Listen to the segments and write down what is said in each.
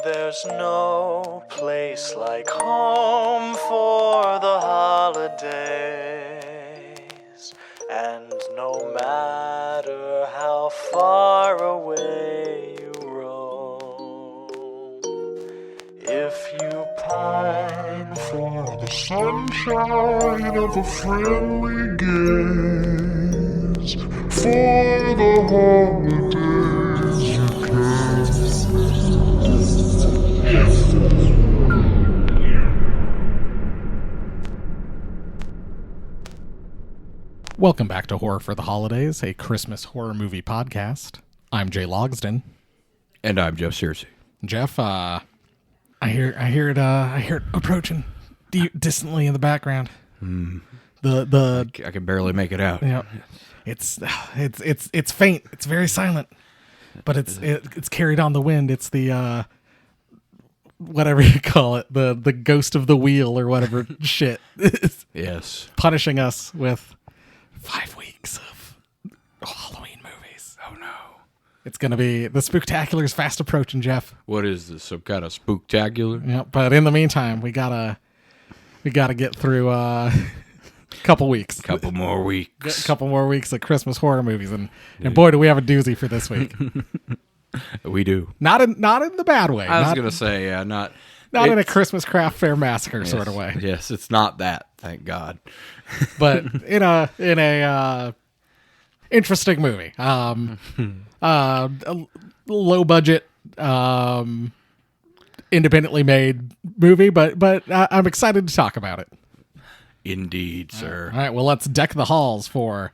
there's no place like home for the holidays. And no matter how far away you roam, if you pine for the sunshine of a friendly gaze, for the holidays you can. Welcome back to Horror for the Holidays, a Christmas horror movie podcast. I'm Jay Logsden. And I'm Jeff Searcy. Jeff, I hear it approaching distantly in the background. I can barely make it out. Yeah, it's faint. It's very silent, but it's carried on the wind. It's the whatever you call it, the ghost of the wheel or whatever shit. Yes, punishing us with 5 weeks of Halloween movies. Oh no. It's going to be, the spooktacular's fast approaching, Jeff. What is this, some kind of spooktacular? Yeah, but in the meantime, we gotta get through a couple weeks. Couple more weeks. A couple more weeks of Christmas horror movies, and boy, do we have a doozy for this week. We do. Not in the bad way. I was going to say, yeah, not in a Christmas craft fair massacre sort of way. Yes, it's not that, thank God. But in a interesting movie. A low budget, independently made movie, but I'm excited to talk about it. Indeed, sir. All right, well, let's deck the halls for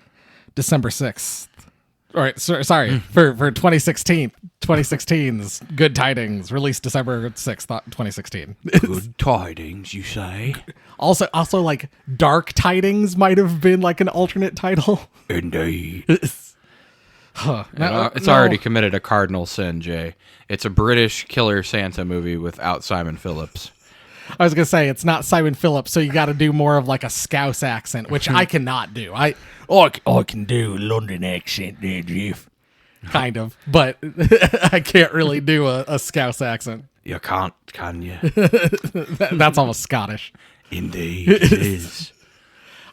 December 6th. All right, sorry, for 2016's Good Tidings, released December 6th, 2016. Good Tidings, you say? Also, like, Dark Tidings might have been like an alternate title. Indeed. It's already committed a cardinal sin, Jay. It's a British killer Santa movie without Simon Phillips. I was going to say, it's not Simon Phillips, so you got to do more of like a Scouse accent, which I cannot do. I can do a London accent there, Jeff. Kind of, but I can't really do a Scouse accent. You can't, can you? That's almost Scottish. Indeed, it is.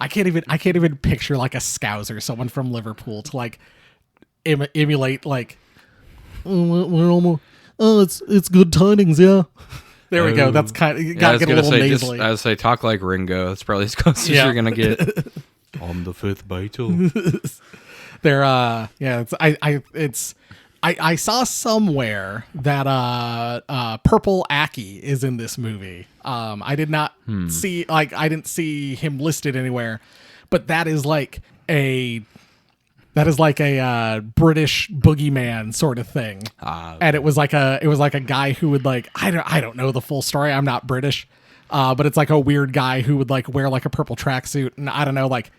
I can't even picture like a Scouser, someone from Liverpool, to like emulate like, it's Good Tidings, yeah. There we go. That's kind of, you gotta get a little nasally. I would say talk like Ringo. That's probably as close as you're gonna get. On the fifth Beatle. I saw somewhere that Purple Aki is in this movie. I did not see, like, I didn't see him listed anywhere, but that is like a British boogeyman sort of thing. And it was like a guy who would, like, I don't know the full story. I'm not British. But it's like a weird guy who would like wear like a purple tracksuit and I don't know, like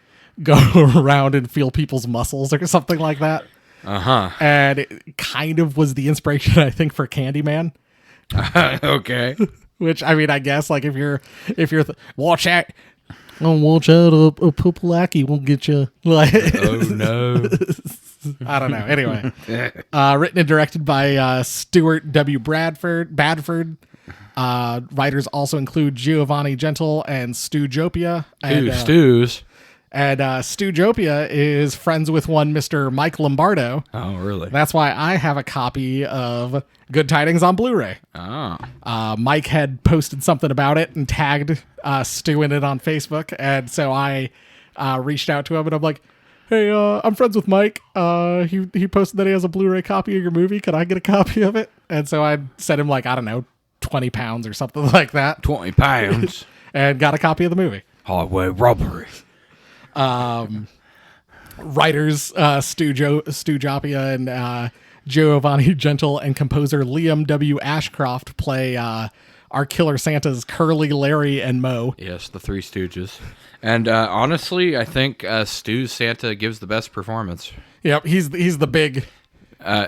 go around and feel people's muscles or something like that. And it kind of was the inspiration, I think, for Candyman. Okay. Which, I mean, I guess like if you're watch out. Oh, watch out, a purple lackey won't get you. Like, oh no. I don't know. Anyway, written and directed by Stuart W. Badford. Writers also include Giovanni Gentle and Stu Jopia. And, Stews. And Stu Jopia is friends with one Mr. Mike Lombardo. Oh, really? That's why I have a copy of Good Tidings on Blu-ray. Oh. Mike had posted something about it and tagged Stu in it on Facebook. And so I reached out to him and I'm like, hey, I'm friends with Mike. He posted that he has a Blu-ray copy of your movie. Could I get a copy of it? And so I sent him like, I don't know, 20 pounds or something like that. 20 pounds? And got a copy of the movie. Highway robbery. Writers Stu Jopia and Giovanni Gentle and composer Liam W. Ashcroft play our killer Santas Curly, Larry, and Moe. Yes, the Three Stooges. And honestly, I think Stu's Santa gives the best performance. Yep, he's the big,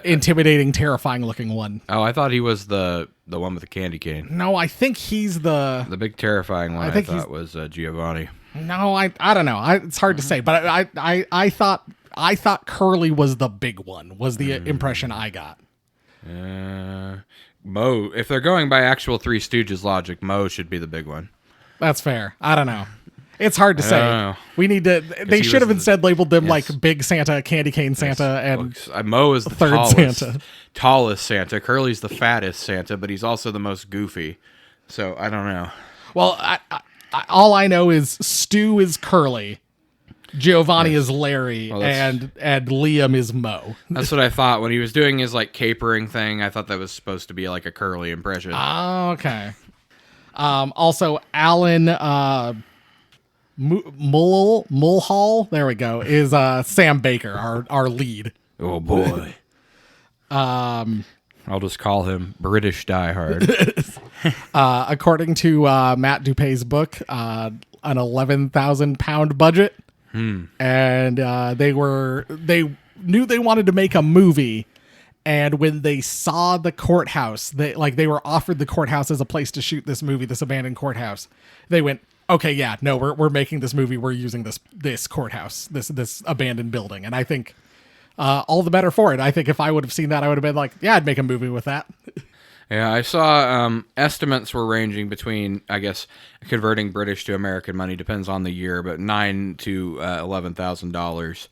intimidating, terrifying looking one. Oh, I thought he was the one with the candy cane. No, I think he's the big terrifying one. I thought was Giovanni. No, I don't know. It's hard to say, but I thought Curly was the big one. Was the impression I got. Mo, if they're going by actual Three Stooges logic, Mo should be the big one. That's fair. I don't know. It's hard to I say. don't know. We need to. They should have instead labeled them Yes. like Big Santa, Candy Cane Santa, and Mo is the Third Santa. tallest Santa. Curly's the fattest Santa, but he's also the most goofy. So I don't know. well, all I know is Stu is Curly, Giovanni is Larry, and Liam is Mo. That's what I thought when he was doing his like capering thing. I thought that was supposed to be like a Curly impression. Okay. Also, Alan Mulhall, there we go, is Sam Baker, our lead. Oh boy. I'll just call him British Die Hard. According to Matt Dupay's book, an £11,000 budget, and they knew they wanted to make a movie. And when they saw the courthouse, they were offered the courthouse as a place to shoot this movie, this abandoned courthouse. They went, okay, yeah, no, we're making this movie. We're using this courthouse, this abandoned building. And I think all the better for it. I think if I would have seen that, I would have been like, yeah, I'd make a movie with that. Yeah, I saw estimates were ranging between, I guess, converting British to American money depends on the year, but $9,000 to $11,000,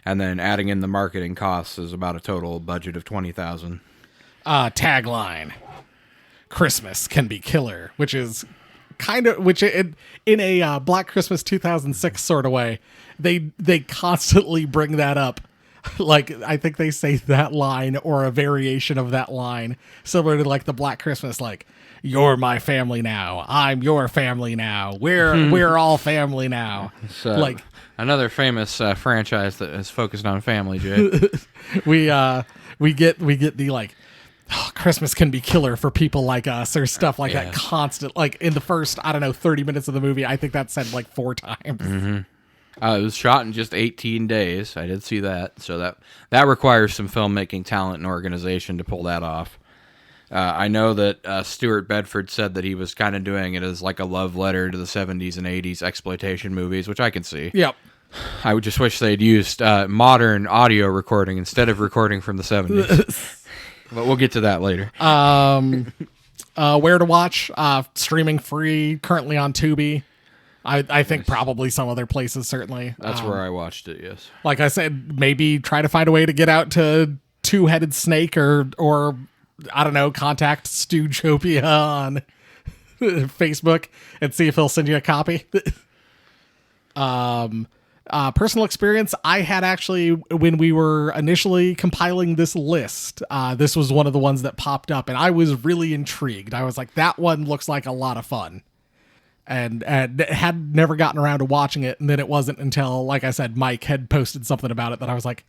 and then adding in the marketing costs is about a total budget of $20,000. Tagline: Christmas can be killer, which is kind of in a Black Christmas 2006 sort of way. They constantly bring that up. Like, I think they say that line or a variation of that line, similar to like the Black Christmas, like, you're my family now, I'm your family now, we're all family now. So, like another famous franchise that is focused on family, Jay. we get the like, oh, Christmas can be killer for people like us, or stuff like that constant, like in the first, I don't know, 30 minutes of the movie. I think that's said like 4 times. It was shot in just 18 days. I did see that. So that requires some filmmaking talent and organization to pull that off. I know that Stuart Bedford said that he was kind of doing it as like a love letter to the 70s and 80s exploitation movies, which I can see. Yep. I would just wish they'd used modern audio recording instead of recording from the 70s. But we'll get to that later. Where to watch? Streaming free, currently on Tubi. I think probably some other places, certainly. That's where I watched it, yes. Like I said, maybe try to find a way to get out to Two-Headed Snake or I don't know, contact Stewtopia on Facebook and see if he'll send you a copy. Personal experience, I had actually, when we were initially compiling this list, this was one of the ones that popped up, and I was really intrigued. I was like, that one looks like a lot of fun. And had never gotten around to watching it, and then it wasn't until, like I said, Mike had posted something about it that I was like,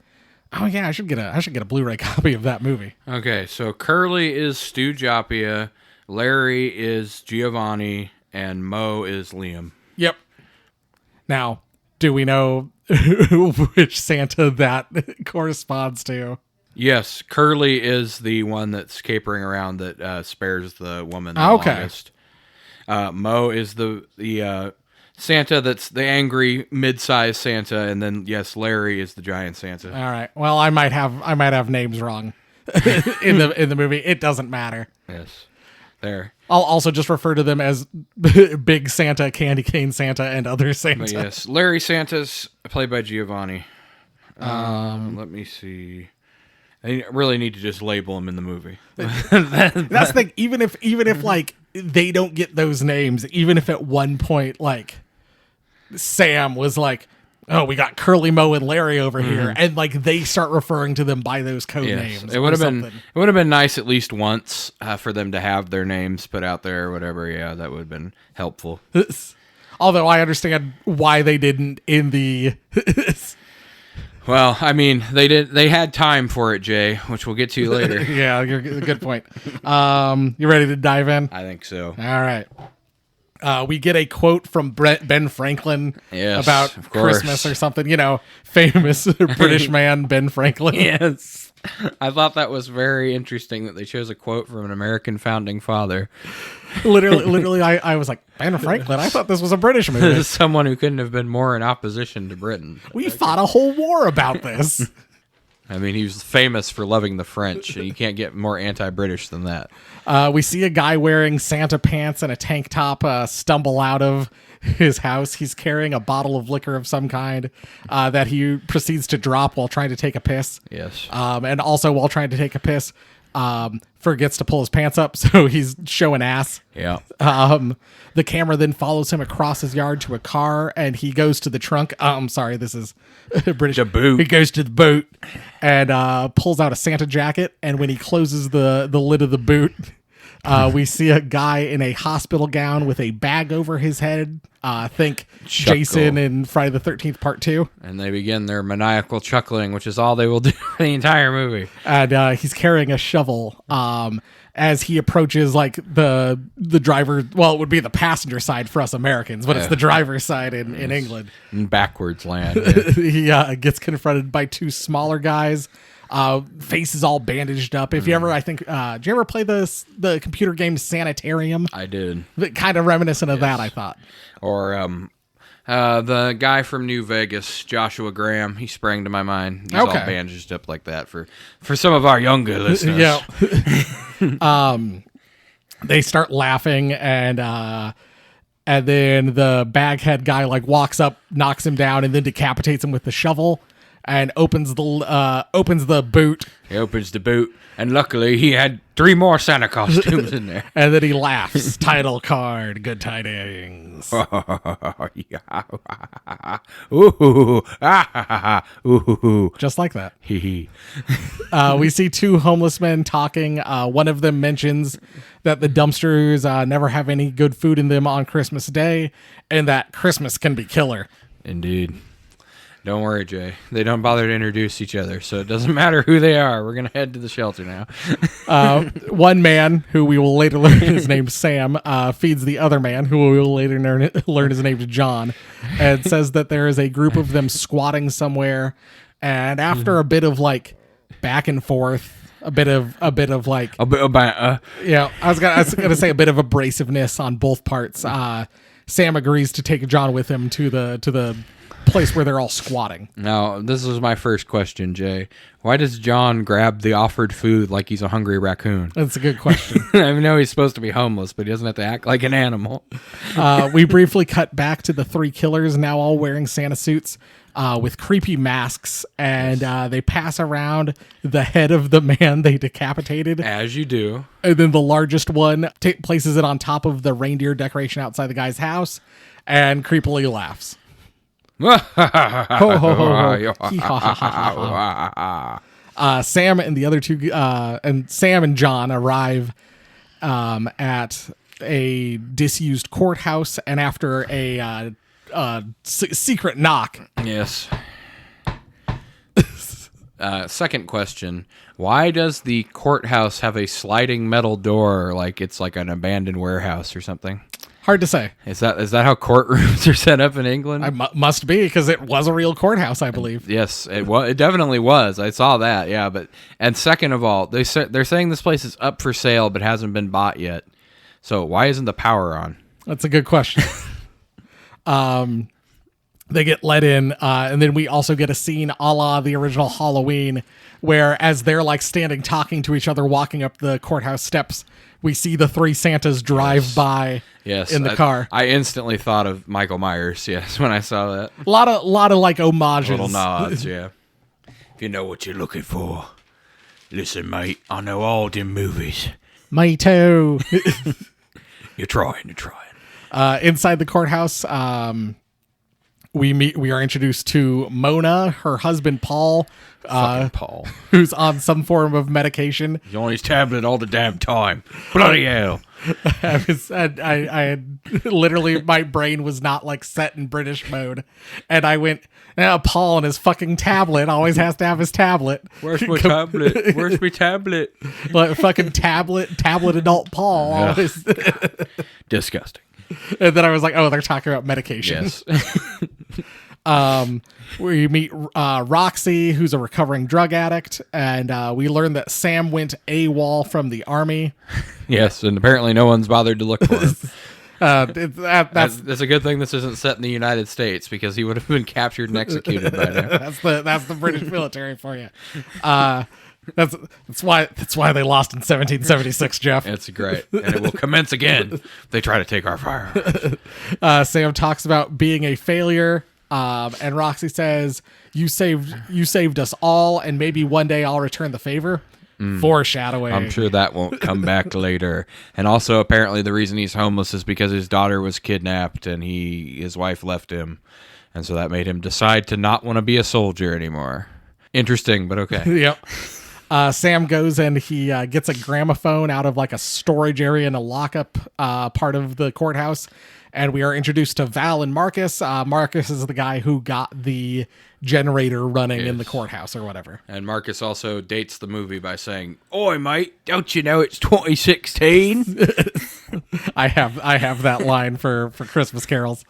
oh yeah, I should get a Blu-ray copy of that movie. Okay, so Curly is Stewtopia, Larry is Giovanni, and Mo is Liam. Yep. Now, do we know which Santa that corresponds to? Yes, Curly is the one that's capering around that spares the woman the longest. Mo is the Santa that's the angry mid-sized Santa, and then yes, Larry is the giant Santa. All right. Well, I might have names wrong in the movie. It doesn't matter. Yes, there. I'll also just refer to them as Big Santa, Candy Cane Santa, and other Santa. But yes, Larry Santa's played by Giovanni. Let me see. I really need to just label him in the movie. That's the thing. Even if like they don't get those names, even if at one point like Sam was like, oh, we got Curly, Mo, and Larry over here, and like they start referring to them by those code names. It would have been nice at least once for them to have their names put out there or whatever. Yeah, that would have been helpful. Although I understand why they didn't in the. Well, I mean, they had time for it, Jay, which we'll get to later. Yeah, you're a good point. You ready to dive in? I think so. All right. We get a quote from Ben Franklin about Christmas or something. You know, famous British man Ben Franklin. Yes. I thought that was very interesting that they chose a quote from an American founding father. Literally, I was like, Ben Franklin? I thought this was a British movie. Someone who couldn't have been more in opposition to Britain. We fought a whole war about this. I mean, he was famous for loving the French, and you can't get more anti-British than that. We see a guy wearing Santa pants and a tank top stumble out of his house. He's carrying a bottle of liquor of some kind that he proceeds to drop while trying to take a piss. Yes. And also while trying to take a piss, forgets to pull his pants up, so he's showing ass. Yeah. The camera then follows him across his yard to a car, and he goes to the trunk. I'm sorry, this is British. The boot. He goes to the boot and pulls out a Santa jacket, and when he closes the lid of the boot, we see a guy in a hospital gown with a bag over his head. Think Chuckle. Jason in Friday the 13th Part 2. And they begin their maniacal chuckling, which is all they will do for the entire movie. And he's carrying a shovel as he approaches like the driver. Well, it would be the passenger side for us Americans, but it's the driver's side in England. In backwards land. Yeah. He gets confronted by two smaller guys. Faces all bandaged up. If you ever, did you ever play the computer game Sanitarium? I did. Kind of reminiscent of that, I thought. Or the guy from New Vegas, Joshua Graham, he sprang to my mind. He's all bandaged up like that for some of our younger listeners. Yeah. They start laughing, and then the baghead guy like walks up, knocks him down, and then decapitates him with the shovel. And opens the boot. He opens the boot, and luckily he had 3 more Santa costumes in there. And then he laughs. Title card, good tidings. Ooh, Just like that. Hee. We see two homeless men talking. One of them mentions that the dumpsters never have any good food in them on Christmas Day, and that Christmas can be killer. Indeed. Don't worry, Jay. They don't bother to introduce each other, so it doesn't matter who they are. We're going to head to the shelter now. One man, who we will later learn his name's Sam, feeds the other man, who we will later learn his name's John, and says that there is a group of them squatting somewhere. And after a bit of like back and forth, a bit of like, yeah, I was gonna say a bit of abrasiveness on both parts. Sam agrees to take John with him to the place where they're all squatting. Now, this is my first question, Jay. Why does John grab the offered food like he's a hungry raccoon? That's a good question. I know he's supposed to be homeless, but he doesn't have to act like an animal. We briefly cut back to the 3 killers, now all wearing Santa suits with creepy masks, and they pass around the head of the man they decapitated. As you do. And then the largest one places it on top of the reindeer decoration outside the guy's house and creepily laughs. Ho, ho, ho, ho. Hee, ha, ha, ha, ha. Sam and the other two, and Sam and John arrive at a disused courthouse, and after a secret knock. Yes. Second question: why does the courthouse have a sliding metal door, like it's like an abandoned warehouse or something? Hard to say. Is that how courtrooms are set up in England? Must be, because it was a real courthouse, I believe. Yes, it definitely was. I saw that. Yeah, and second of all, they're saying this place is up for sale but hasn't been bought yet. So why isn't the power on? That's a good question. They get let in, and then we also get a scene a la the original Halloween, where as they're like standing talking to each other, walking up the courthouse steps, we see the 3 Santas drive by in the car. I instantly thought of Michael Myers, yes, when I saw that. A lot of like homages. Little nods, yeah. If you know what you're looking for, listen, mate, I know all them movies. Me too. You're trying. Inside the courthouse, we are introduced to Mona, her husband Paul, Paul, who's on some form of medication. He's on his tablet all the damn time. Bloody hell! I had literally, my brain was not like set in British mode, and I went, Paul and his fucking tablet always has to have his tablet. Where's my tablet? Where's my tablet? Like fucking tablet adult Paul. Always. Disgusting. And then I was like, oh, they're talking about medication. Yes. We meet Roxy, who's a recovering drug addict, and we learn that Sam went AWOL from the army. Yes, and apparently no one's bothered to look for him. That's a good thing this isn't set in the United States, because he would have been captured and executed by now. That's the British military for you. That's why they lost in 1776, Jeff. It's great, and it will commence again if they try to take our firearms. Sam talks about being a failure, and Roxy says, "You saved us all, and maybe one day I'll return the favor." Foreshadowing. I'm sure that won't come back later. And also, apparently, the reason he's homeless is because his daughter was kidnapped, and his wife left him, and so that made him decide to not want to be a soldier anymore. Interesting, but okay. Yep. Sam goes and he gets a gramophone out of like a storage area in a lockup part of the courthouse. And we are introduced to Val and Marcus. Marcus is the guy who got the generator running in the courthouse or whatever. And Marcus also dates the movie by saying, "Oi, mate, don't you know it's 2016? I have that line for Christmas carols.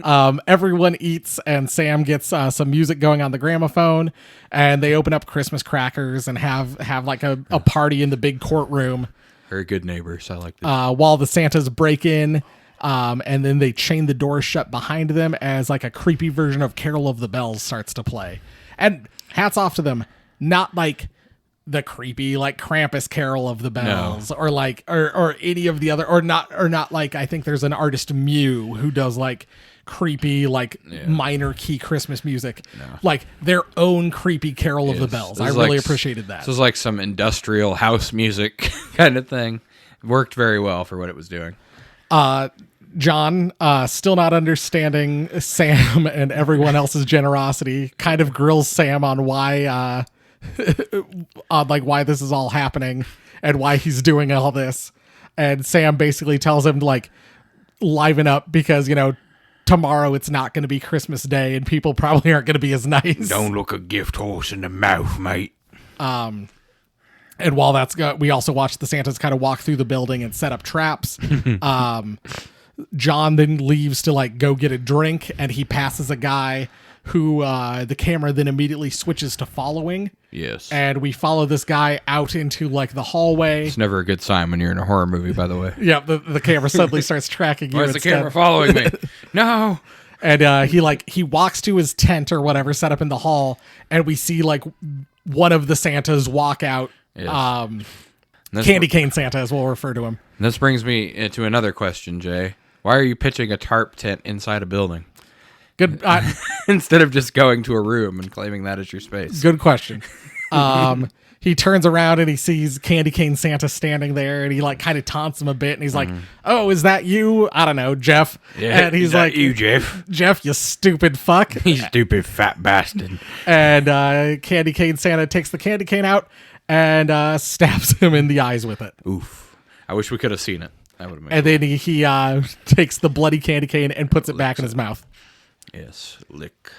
Everyone eats, and Sam gets some music going on the gramophone, and they open up Christmas crackers and have like a party in the big courtroom. Very good neighbors. I like this. While the Santas break in, and then they chain the doors shut behind them as like a creepy version of Carol of the Bells starts to play. And hats off to them, not like the creepy like Krampus Carol of the Bells, or like or any of the other, or not like, I think there's an artist Mew who does like creepy like minor key Christmas music, like their own creepy Carol of the Bells. I really appreciated that. This was like some industrial house music kind of thing. It worked very well for what it was doing. John, still not understanding Sam and everyone else's generosity, kind of grills Sam on why why this is all happening and why he's doing all this. And Sam basically tells him to like liven up because, tomorrow it's not going to be Christmas Day and people probably aren't going to be as nice. Don't look a gift horse in the mouth, mate. And while that's we also watch the Santas kind of walk through the building and set up traps. John then leaves to like go get a drink, and he passes a guy who the camera then immediately switches to following. Yes. And we follow this guy out into like the hallway. It's never a good sign when you're in a horror movie, by the way. Yeah, the camera suddenly starts tracking you. Why is the camera following me? No. And he walks to his tent or whatever set up in the hall, and we see like one of the Santas walk out. Yes. Candy cane Santa, as we'll refer to him. This brings me to another question, Jay. Why are you pitching a tarp tent inside a building? Good. Instead of just going to a room and claiming that as your space. Good question. He turns around and he sees Candy Cane Santa standing there, and he like kind of taunts him a bit, and he's like, "Oh, is that you? I don't know, Jeff." Yeah, and he's is that like, "You, Jeff? Jeff, you stupid fuck." You stupid fat bastard. And Candy Cane Santa takes the candy cane out and stabs him in the eyes with it. Oof. I wish we could have seen it. That would have made And then he takes the bloody candy cane and puts it back in his mouth. Yes, lick.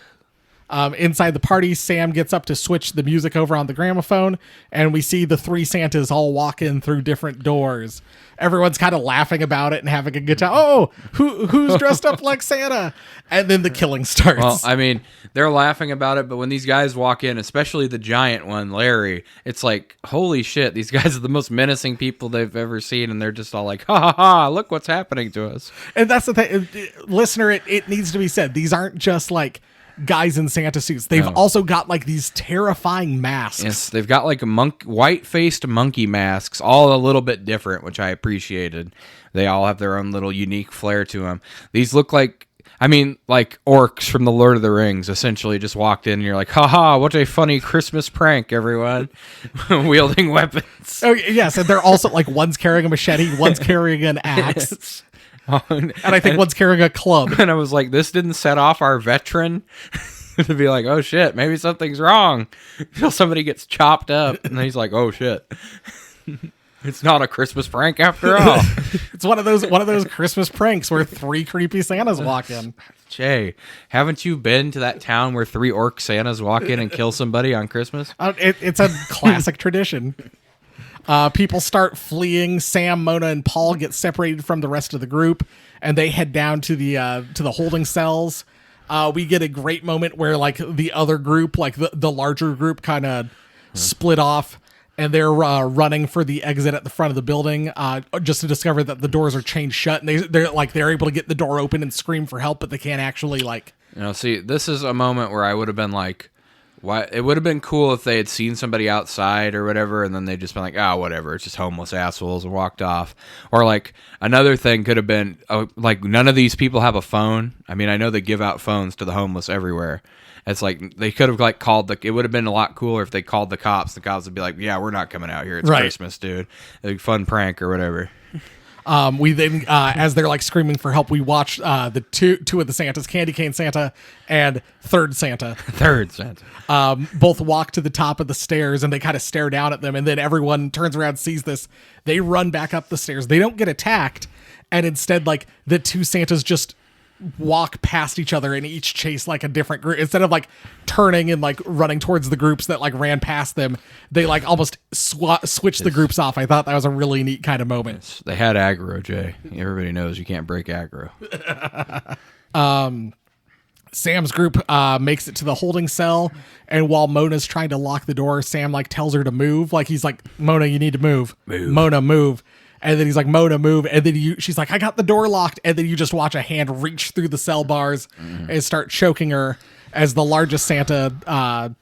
Inside the party, Sam gets up to switch the music over on the gramophone, and we see the three Santas all walk in through different doors. Everyone's kind of laughing about it and having a good time. Oh, who's dressed up like Santa? And then the killing starts. Well, I mean, they're laughing about it, but when these guys walk in, especially the giant one, Larry, it's like, holy shit, these guys are the most menacing people they've ever seen, and they're just all like, ha ha ha, look what's happening to us. And that's the thing. Listener, it needs to be said, these aren't just like guys in Santa suits. They've also got like these terrifying masks. Yes, they've got like white-faced monkey masks, all a little bit different, which I appreciated. They all have their own little unique flair to them. These look like orcs from the Lord of the Rings, essentially just walked in and you're like, haha, what a funny Christmas prank, everyone. Wielding weapons. Oh, yes, and they're also like, one's carrying a machete, one's carrying an axe. Yes. And I think one's carrying a club. And I was like, this didn't set off our veteran to be like, oh shit, maybe something's wrong. Until somebody gets chopped up, and then he's like, oh shit. It's not a Christmas prank after all. It's one of those Christmas pranks where three creepy Santas walk in. Jay, haven't you been to that town where three orc Santas walk in and kill somebody on Christmas? It's a classic tradition. People start fleeing. Sam, Mona, and Paul get separated from the rest of the group, and they head down to the holding cells. We get a great moment where like the other group, like the larger group, kind of split off, and they're running for the exit at the front of the building, just to discover that the doors are chained shut, and they're able to get the door open and scream for help, but they can't actually like. See, this is a moment where I would have been like, why? It would have been cool if they had seen somebody outside or whatever, and then they'd just been like, whatever, it's just homeless assholes, and walked off. Or like another thing could have been like, none of these people have a phone. I mean, I know they give out phones to the homeless everywhere. It's like they could have like called it would have been a lot cooler if they called the cops. The cops would be like, yeah, we're not coming out here. It's Christmas, dude. Like, fun prank or whatever. We then, as they're like screaming for help, we watch the two of the Santas, Candy Cane Santa and Third Santa. Both walk to the top of the stairs, and they kind of stare down at them. And then everyone turns around, sees this. They run back up the stairs. They don't get attacked, and instead, like the two Santas just walk past each other and each chase like a different group. Instead of like turning and like running towards the groups that like ran past them, they like almost switch the groups off. I thought that was a really neat kind of moment. They had aggro, Jay. Everybody knows you can't break aggro. Sam's group makes it to the holding cell, and while Mona's trying to lock the door, Sam like tells her to move. Like he's like, Mona, you need to move. Mona, move. And then he's like, Mona, move. And then she's like, I got the door locked. And then you just watch a hand reach through the cell bars and start choking her as the largest Santa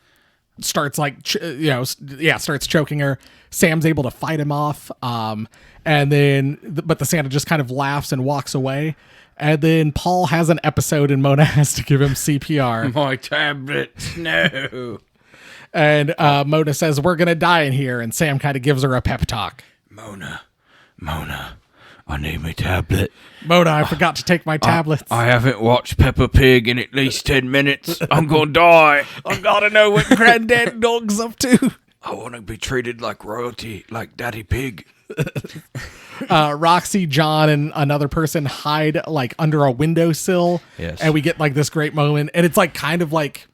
starts like, starts choking her. Sam's able to fight him off. But the Santa just kind of laughs and walks away. And then Paul has an episode and Mona has to give him CPR. My tablets, no. And Mona says, we're going to die in here. And Sam kind of gives her a pep talk. Mona, I need my tablet. Mona, I forgot to take my tablets. I haven't watched Peppa Pig in at least 10 minutes. I'm gonna die. I gotta know what Granddad Dog's up to. I want to be treated like royalty, like Daddy Pig. Roxy, John, and another person hide like under a windowsill. Yes. And we get like this great moment. And it's like kind of like,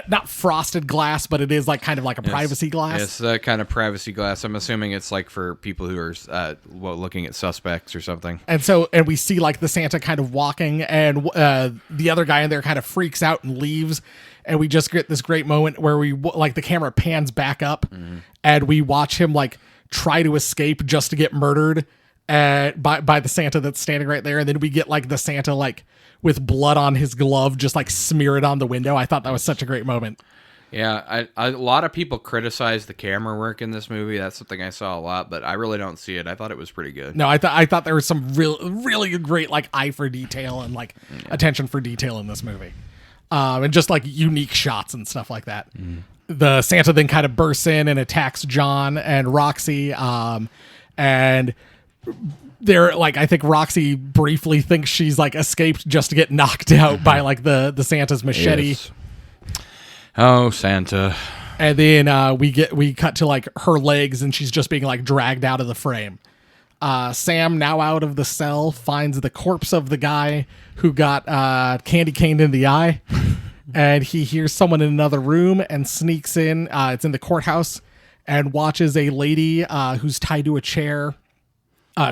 not frosted glass, but it is like kind of like a privacy glass. It's that kind of privacy glass. I'm assuming it's like for people who are looking at suspects or something. And we see like the Santa kind of walking, and the other guy in there kind of freaks out and leaves. And we just get this great moment where we like the camera pans back up, and we watch him like try to escape just to get murdered by the Santa that's standing right there. And then we get like the Santa like with blood on his glove, just like smear it on the window. I thought that was such a great moment. Yeah, a lot of people criticize the camera work in this movie. That's something I saw a lot, but I really don't see it. I thought it was pretty good. No, I thought there was some really great like eye for detail and like attention for detail in this movie, and just like unique shots and stuff like that. The Santa then kind of bursts in and attacks John and Roxy, and they're like, I think Roxy briefly thinks she's like escaped just to get knocked out by like the Santa's machete. Yes. Oh, Santa. And then we cut to like her legs, and she's just being like dragged out of the frame. Sam, now out of the cell, finds the corpse of the guy who got candy caned in the eye. And he hears someone in another room and sneaks in. It's in the courthouse, and watches a lady who's tied to a chair.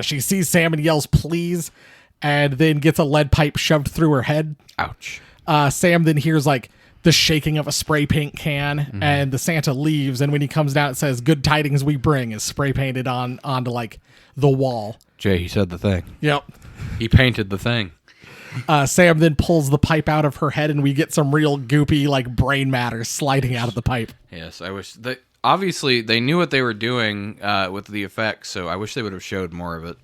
She sees Sam and yells, please, and then gets a lead pipe shoved through her head. Ouch. Sam then hears like the shaking of a spray paint can, and the Santa leaves. And when he comes down, it says, good tidings we bring, is spray painted onto like the wall. Jay, he said the thing. Yep. He painted the thing. Sam then pulls the pipe out of her head, and we get some real goopy like brain matter sliding out of the pipe. Yes, I wish that. Obviously, they knew what they were doing with the effects, so I wish they would have showed more of it.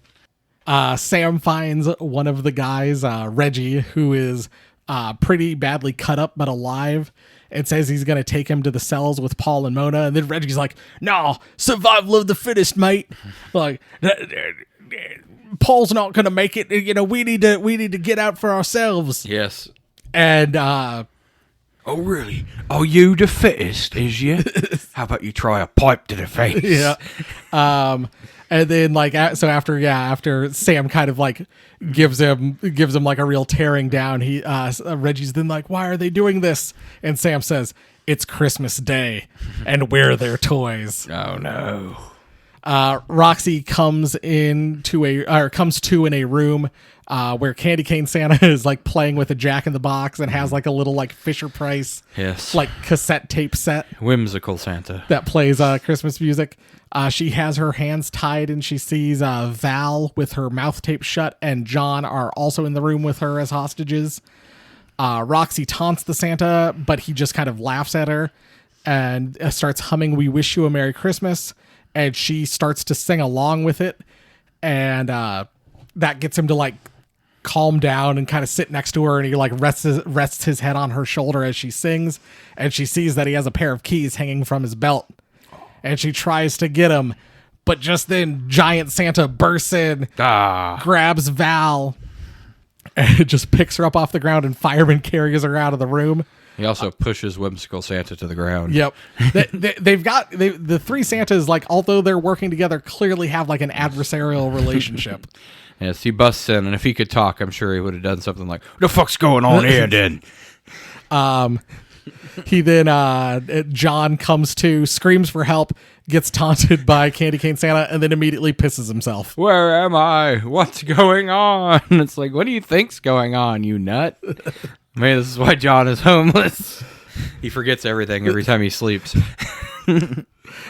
Sam finds one of the guys, Reggie, who is pretty badly cut up but alive, and says he's going to take him to the cells with Paul and Mona. And then Reggie's like, no, survival of the fittest, mate. Like, Paul's not going to make it. You know, we need to get out for ourselves. Yes. And oh, really? Are you the fittest, is you? How about you try a pipe to the face? Yeah. And then like, so after Sam kind of like gives him like a real tearing down, he Reggie's then like, why are they doing this? And Sam says, it's Christmas Day and we're their toys. Oh no. Roxy comes to in a room where Candy Cane Santa is like playing with a Jack in the Box and has like a little like Fisher Price like cassette tape set, whimsical Santa that plays Christmas music. She has her hands tied and she sees Val with her mouth taped shut, and John are also in the room with her as hostages. Roxy taunts the Santa, but he just kind of laughs at her and starts humming "We Wish You a Merry Christmas," and she starts to sing along with it, and that gets him to like calm down and kind of sit next to her, and he like rests his head on her shoulder as she sings, and she sees that he has a pair of keys hanging from his belt, and she tries to get him, but just then Giant Santa bursts in, grabs Val, and just picks her up off the ground, and Fireman carries her out of the room. He also pushes whimsical Santa to the ground. Yep. The three Santas, like, although they're working together, clearly have like an adversarial relationship. Yes, he busts in, and if he could talk, I'm sure he would have done something like, "What the fuck's going on here, then?" He then, John comes to, screams for help, gets taunted by Candy Cane Santa, and then immediately pisses himself. "Where am I? What's going on?" It's like, what do you think's going on, you nut? Maybe this is why John is homeless. He forgets everything every time he sleeps.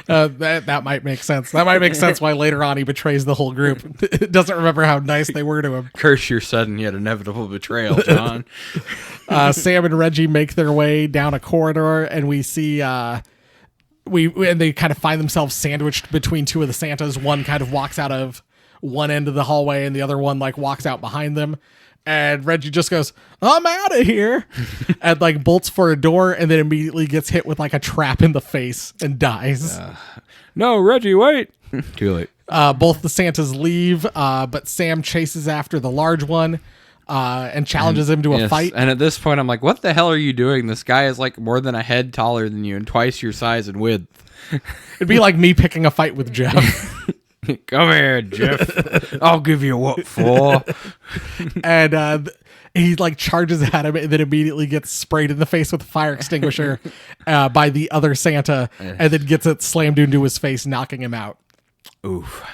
That might make sense. That might make sense why later on he betrays the whole group. Doesn't remember how nice they were to him. Curse your sudden yet inevitable betrayal, John. Sam and Reggie make their way down a corridor, and we see and they kind of find themselves sandwiched between two of the Santas. One kind of walks out of one end of the hallway, and the other one like walks out behind them. And Reggie just goes, "I'm out of here," and like bolts for a door, and then immediately gets hit with like a trap in the face and dies. No, Reggie, wait. Too late. Both the Santas leave, but Sam chases after the large one and challenges him to a fight. And at this point, I'm like, what the hell are you doing? This guy is like more than a head taller than you and twice your size and width. It'd be like me picking a fight with Jeff. Come here, Jeff. I'll give you what for. And he like charges at him and then immediately gets sprayed in the face with a fire extinguisher by the other Santa, and then gets it slammed into his face, knocking him out. Oof.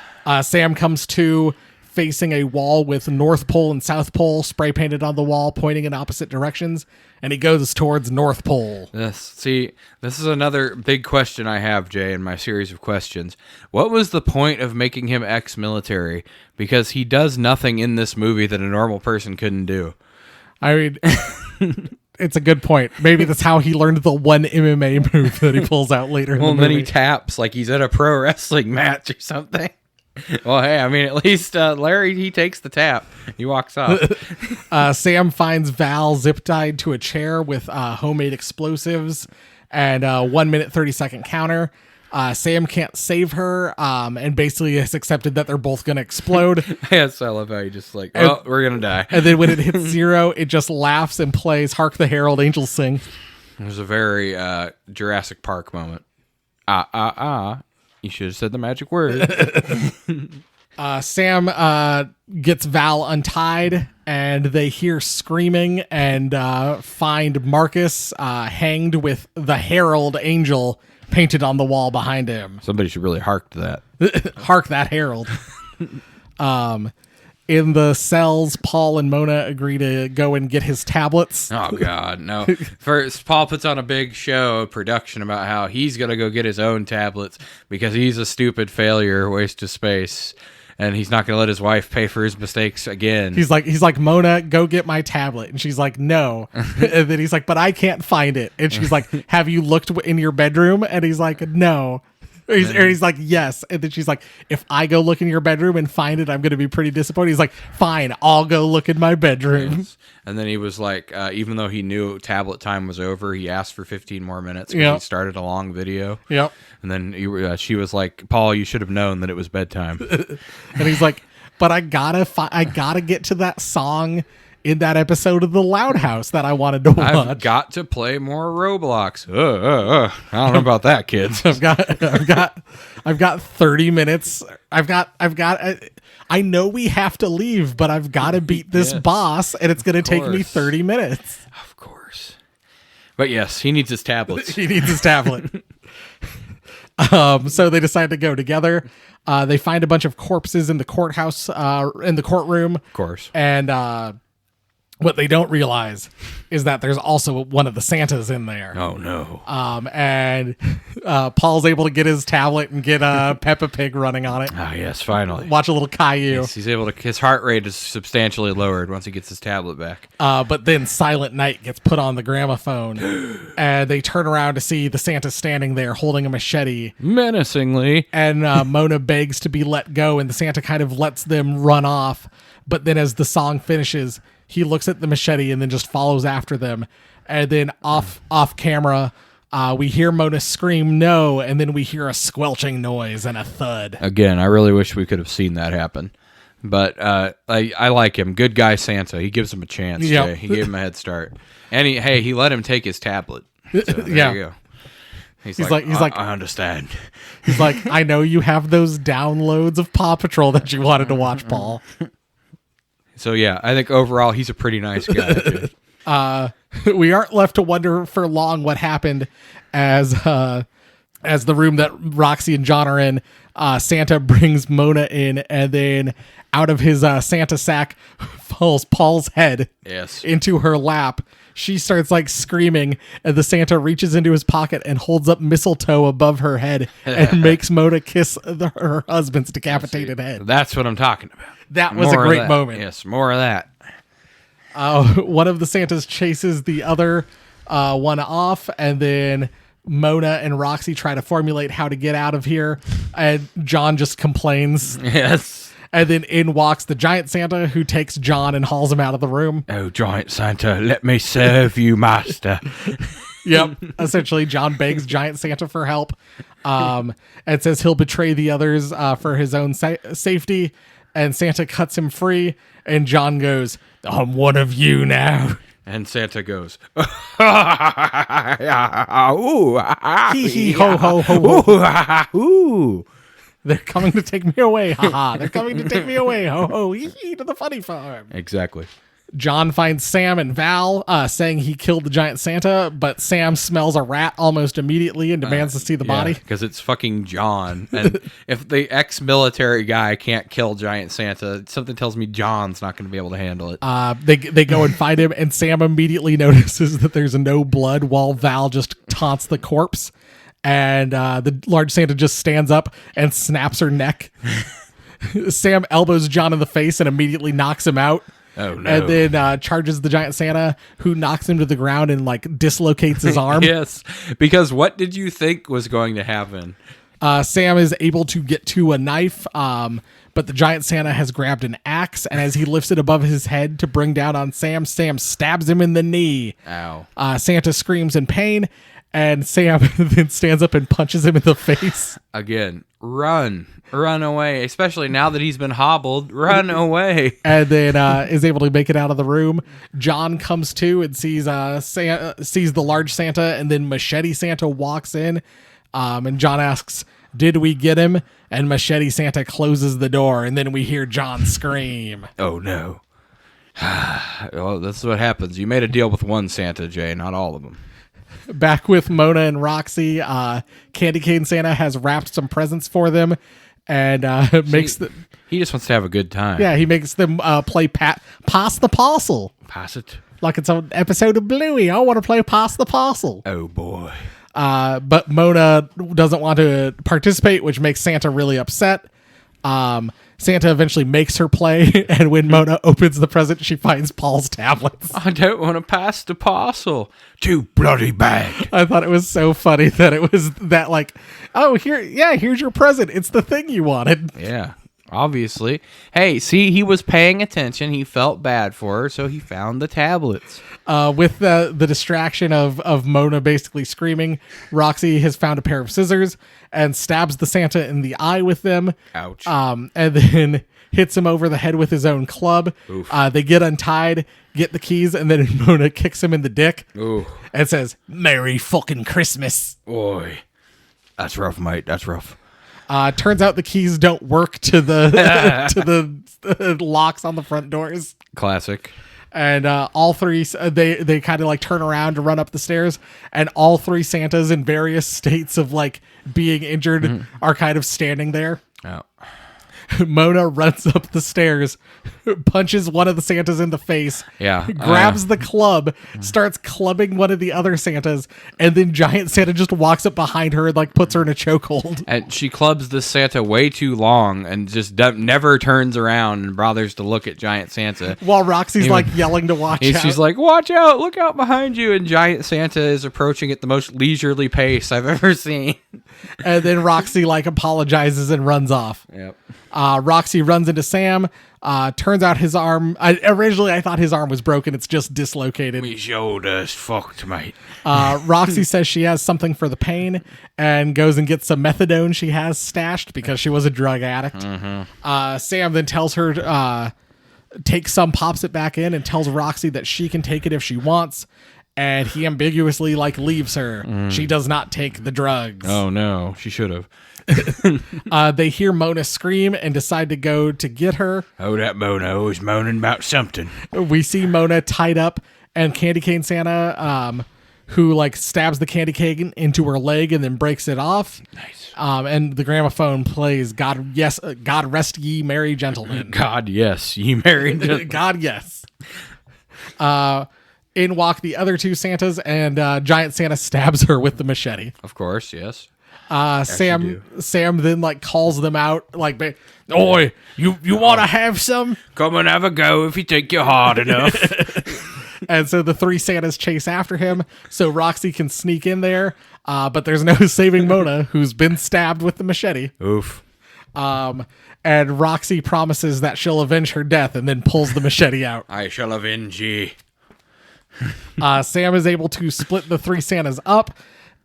Sam comes to facing a wall with North Pole and South Pole spray painted on the wall, pointing in opposite directions, and he goes towards North Pole. Yes. See, this is another big question I have, Jay, in my series of questions. What was the point of making him ex-military? Because he does nothing in this movie that a normal person couldn't do. I mean, it's a good point. Maybe that's how he learned the one MMA move that he pulls out later. Well, in the then movie. he taps like he's at a pro wrestling match or something. Well, hey, I mean, at least Larry, he takes the tap. He walks off. Sam finds Val zip-tied to a chair with homemade explosives and 1 minute, 30-second counter. Sam can't save her and basically has accepted that they're both going to explode. Yes, I love how he just like, oh, we're going to die. And then when it hits zero, it just laughs and plays Hark the Herald Angels Sing. It was a very Jurassic Park moment. You should have said the magic word. Sam gets Val untied, and they hear screaming and find Marcus hanged with the Herald Angel painted on the wall behind him. Somebody should really hark to that. Hark that Herald. In the cells, Paul and Mona agree to go and get his tablets. Oh, God, no. First, Paul puts on a big show of production about how he's going to go get his own tablets because he's a stupid failure, waste of space, and he's not going to let his wife pay for his mistakes again. He's like, Mona, go get my tablet. And she's like, no. And then he's like, but I can't find it. And she's like, have you looked in your bedroom? And he's like, no. He's like, yes. And then she's like, if I go look in your bedroom and find it, I'm going to be pretty disappointed. He's like, fine, I'll go look in my bedroom. Yes. And then he was like, even though he knew tablet time was over, he asked for 15 more minutes because he started a long video. Yep. And then she was like, Paul, you should have known that it was bedtime. And he's like, but I gotta get to that song in that episode of The Loud House that I wanted to watch. I've got to play more Roblox. I don't know about that, kids. I've got 30 minutes. I know we have to leave, but I've got to beat this boss, and it's going to take me 30 minutes. Of course. But yes, he needs his tablets. He needs his tablet. So they decide to go together. They find a bunch of corpses in the courthouse, in the courtroom. Of course. And what they don't realize is that there's also one of the Santas in there. Oh, no. And Paul's able to get his tablet and get Peppa Pig running on it. Ah, yes, finally. Watch a little Caillou. Yes, he's able to. His heart rate is substantially lowered once he gets his tablet back. But then Silent Night gets put on the gramophone, and they turn around to see the Santa standing there holding a machete. Menacingly. And Mona begs to be let go, and the Santa kind of lets them run off. But then as the song finishes, he looks at the machete and then just follows after them. And then off camera, we hear Mona scream no, and then we hear a squelching noise and a thud. Again, I really wish we could have seen that happen. But I like him. Good guy Santa. He gives him a chance. Yep. Jay. He gave him a head start. And he let him take his tablet. So there Yeah. you go. He's like, I understand. He's like, I know you have those downloads of Paw Patrol that you wanted to watch, Paul. So yeah, I think overall he's a pretty nice guy. We aren't left to wonder for long what happened as the room that Roxy and John are in, Santa brings Mona in, and then out of his Santa sack falls Paul's head Yes. into her lap. She starts like screaming, and the Santa reaches into his pocket and holds up mistletoe above her head and makes Mona kiss her husband's decapitated head. That's what I'm talking about. That was More a of great that. moment. Yes, more of that. One of the Santas chases the other one off, and then Mona and Roxy try to formulate how to get out of here, and John just complains. Yes. And then in walks the giant Santa, who takes John and hauls him out of the room. Oh, giant Santa, let me serve you, master. Yep. Essentially, John begs giant Santa for help, and says he'll betray the others for his own safety. And Santa cuts him free, and John goes, "I'm one of you now." And Santa goes, Hee hee ho ho ho ho. ooh. They're coming to take me away, haha. They're coming to take me away, ho ho, hee hee, to the funny farm. Exactly. John finds Sam and Val saying he killed the giant Santa, but Sam smells a rat almost immediately and demands to see the body. Because it's fucking John. And if the ex-military guy can't kill giant Santa, something tells me John's not going to be able to handle it. They go and find him, and Sam immediately notices that there's no blood while Val just taunts the corpse. And the large Santa just stands up and snaps her neck. Sam elbows John in the face and immediately knocks him out. Oh, no. And then charges the giant Santa, who knocks him to the ground and like dislocates his arm. Yes, because what did you think was going to happen? Sam is able to get to a knife, but the giant Santa has grabbed an axe, and as he lifts it above his head to bring down on Sam, Sam stabs him in the knee. Ow. Santa screams in pain, and Sam then stands up and punches him in the face. Again, run away, especially now that he's been hobbled. Run away. And then is able to make it out of the room. John comes to and sees sees the large Santa, and then Machete Santa walks in, and John asks, "Did we get him?" And Machete Santa closes the door, and then we hear John scream. Oh, no. Well, this is what happens. You made a deal with one Santa, Jay, not all of them. Back with Mona and Roxy, Candy Cane Santa has wrapped some presents for them, and He just wants to have a good time. he makes them play Pass the Parcel. Pass it. Like it's an episode of Bluey. I want to play Pass the Parcel. Oh, boy. But Mona doesn't want to participate, which makes Santa really upset. Santa eventually makes her play, and when Mona opens the present, she finds Paul's tablets. I don't want to pass the parcel. Too bloody bad. I thought it was so funny that it was that like, oh, here's your present. It's the thing you wanted. Yeah, obviously. Hey, see, he was paying attention. He felt bad for her, so he found the tablets. With the distraction of Mona basically screaming, Roxy has found a pair of scissors and stabs the Santa in the eye with them. Ouch. And then hits him over the head with his own club. They get untied, get the keys, and then Mona kicks him in the dick. Ooh. And says, "Merry fucking Christmas." Boy. That's rough, mate. That's rough. Turns out the keys don't work to the to the locks on the front doors. Classic. And all three, they kind of like turn around to run up the stairs, and all three Santas in various states of like being injured are kind of standing there. Oh. Mona runs up the stairs, punches one of the Santas in the face, Yeah. grabs the club, starts clubbing one of the other Santas, and then Giant Santa just walks up behind her and like puts her in a chokehold. And she clubs this Santa way too long and just never turns around and bothers to look at Giant Santa. While Roxy's like yelling to watch out. She's like, watch out, look out behind you. And Giant Santa is approaching at the most leisurely pace I've ever seen. And then Roxy like apologizes and runs off. Yep. Roxy runs into Sam. Turns out his arm. Originally, I thought his arm was broken. It's just dislocated. Me shoulder's fucked, mate. Roxy says she has something for the pain and goes and gets some methadone she has stashed because she was a drug addict. Sam then tells her take some, pops it back in, and tells Roxy that she can take it if she wants. And he ambiguously like leaves her. She does not take the drugs. Oh no, she should have. They hear Mona scream and decide to go to get her. Oh, that Mona was moaning about something. We see Mona tied up, and Candy Cane Santa, who like stabs the candy cane into her leg and then breaks it off. Nice. And the gramophone plays God rest ye merry gentlemen. God, yes, ye married. God, yes. In walk the other two Santas, and Giant Santa stabs her with the machete. Of course, yes. Sam then like calls them out, like, "Oi, you want to have some? Come and have a go if you think you're hard enough." And so the three Santas chase after him, so Roxy can sneak in there. But there's no saving Mona, who's been stabbed with the machete. Oof. And Roxy promises that she'll avenge her death, and then pulls the machete out. I shall avenge ye. Sam is able to split the three Santas up,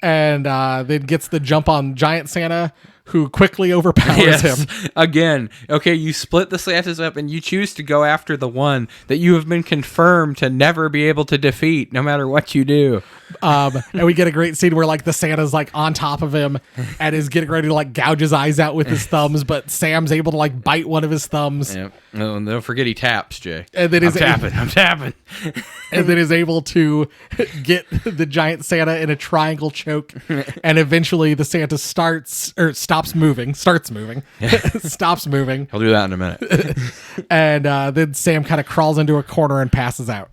and then gets the jump on Giant Santa, who quickly overpowers him. Again, okay, you split the Santas up and you choose to go after the one that you have been confirmed to never be able to defeat, no matter what you do. And we get a great scene where like the Santa's like on top of him and is getting ready to like gouge his eyes out with his thumbs, but Sam's able to like bite one of his thumbs. Yep. No, and don't forget he taps, Jay. And then I'm tapping. And then is able to get the Giant Santa in a triangle choke, and eventually the Santa stops moving. Stops moving. I'll do that in a minute. And then Sam kind of crawls into a corner and passes out.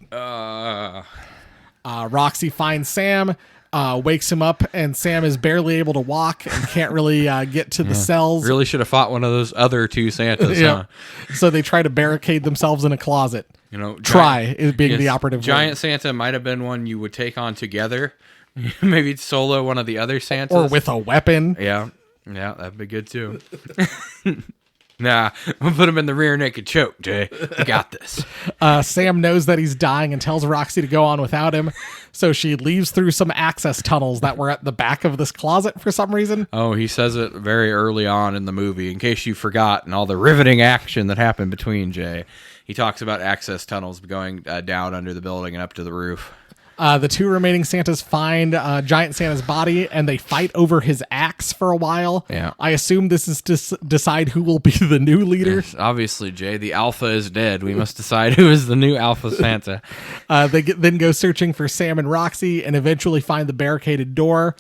Roxy finds Sam, wakes him up, and Sam is barely able to walk and can't really get to the cells. Really should have fought one of those other two Santas, huh? So they try to barricade themselves in a closet. You know, Is being the operative Giant word. Santa might have been one you would take on together. Maybe solo one of the other Santas. Or with a weapon. Yeah, that'd be good too. Nah, we'll put him in the rear naked choke, Jay. I got this. Sam knows that he's dying and tells Roxy to go on without him. So she leaves through some access tunnels that were at the back of this closet for some reason. Oh, he says it very early on in the movie, in case you forgot, and all the riveting action that happened between, Jay. He talks about access tunnels going down under the building and up to the roof. The two remaining Santas find Giant Santa's body, and they fight over his axe for a while. Yeah. I assume this is to decide who will be the new leader. Yes, obviously, Jay, the Alpha is dead. We must decide who is the new Alpha Santa. They then go searching for Sam and Roxy, and eventually find the barricaded door.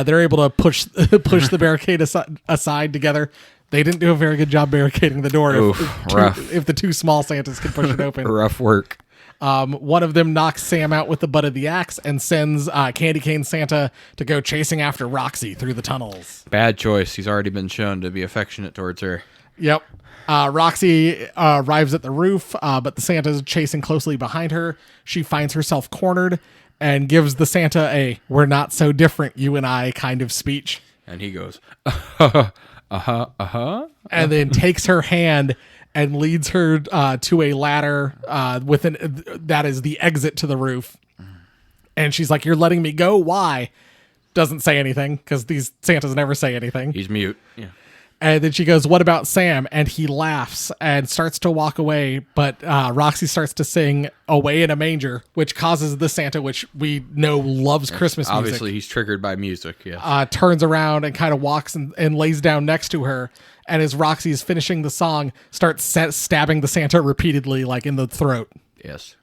They're able to push the barricade aside together. They didn't do a very good job barricading the door. Rough. If the two small Santas could push it open. Rough work. One of them knocks Sam out with the butt of the axe and sends Candy Cane Santa to go chasing after Roxy through the tunnels. Bad choice. He's already been shown to be affectionate towards her. Yep. Roxy arrives at the roof, but the Santa's chasing closely behind her. She finds herself cornered and gives the Santa a "we're not so different, you and I" kind of speech. And he goes, and then takes her hand and leads her to a ladder that is the exit to the roof. And she's like, "You're letting me go? Why?" Doesn't say anything, because these Santas never say anything. He's mute. Yeah. And then she goes, "What about Sam?" And he laughs and starts to walk away. But Roxy starts to sing "Away in a Manger," which causes the Santa, which we know loves Christmas music. Obviously, he's triggered by music. Yeah. Turns around and kind of walks and lays down next to her. And as Roxy is finishing the song, starts stabbing the Santa repeatedly, like in the throat. Yes.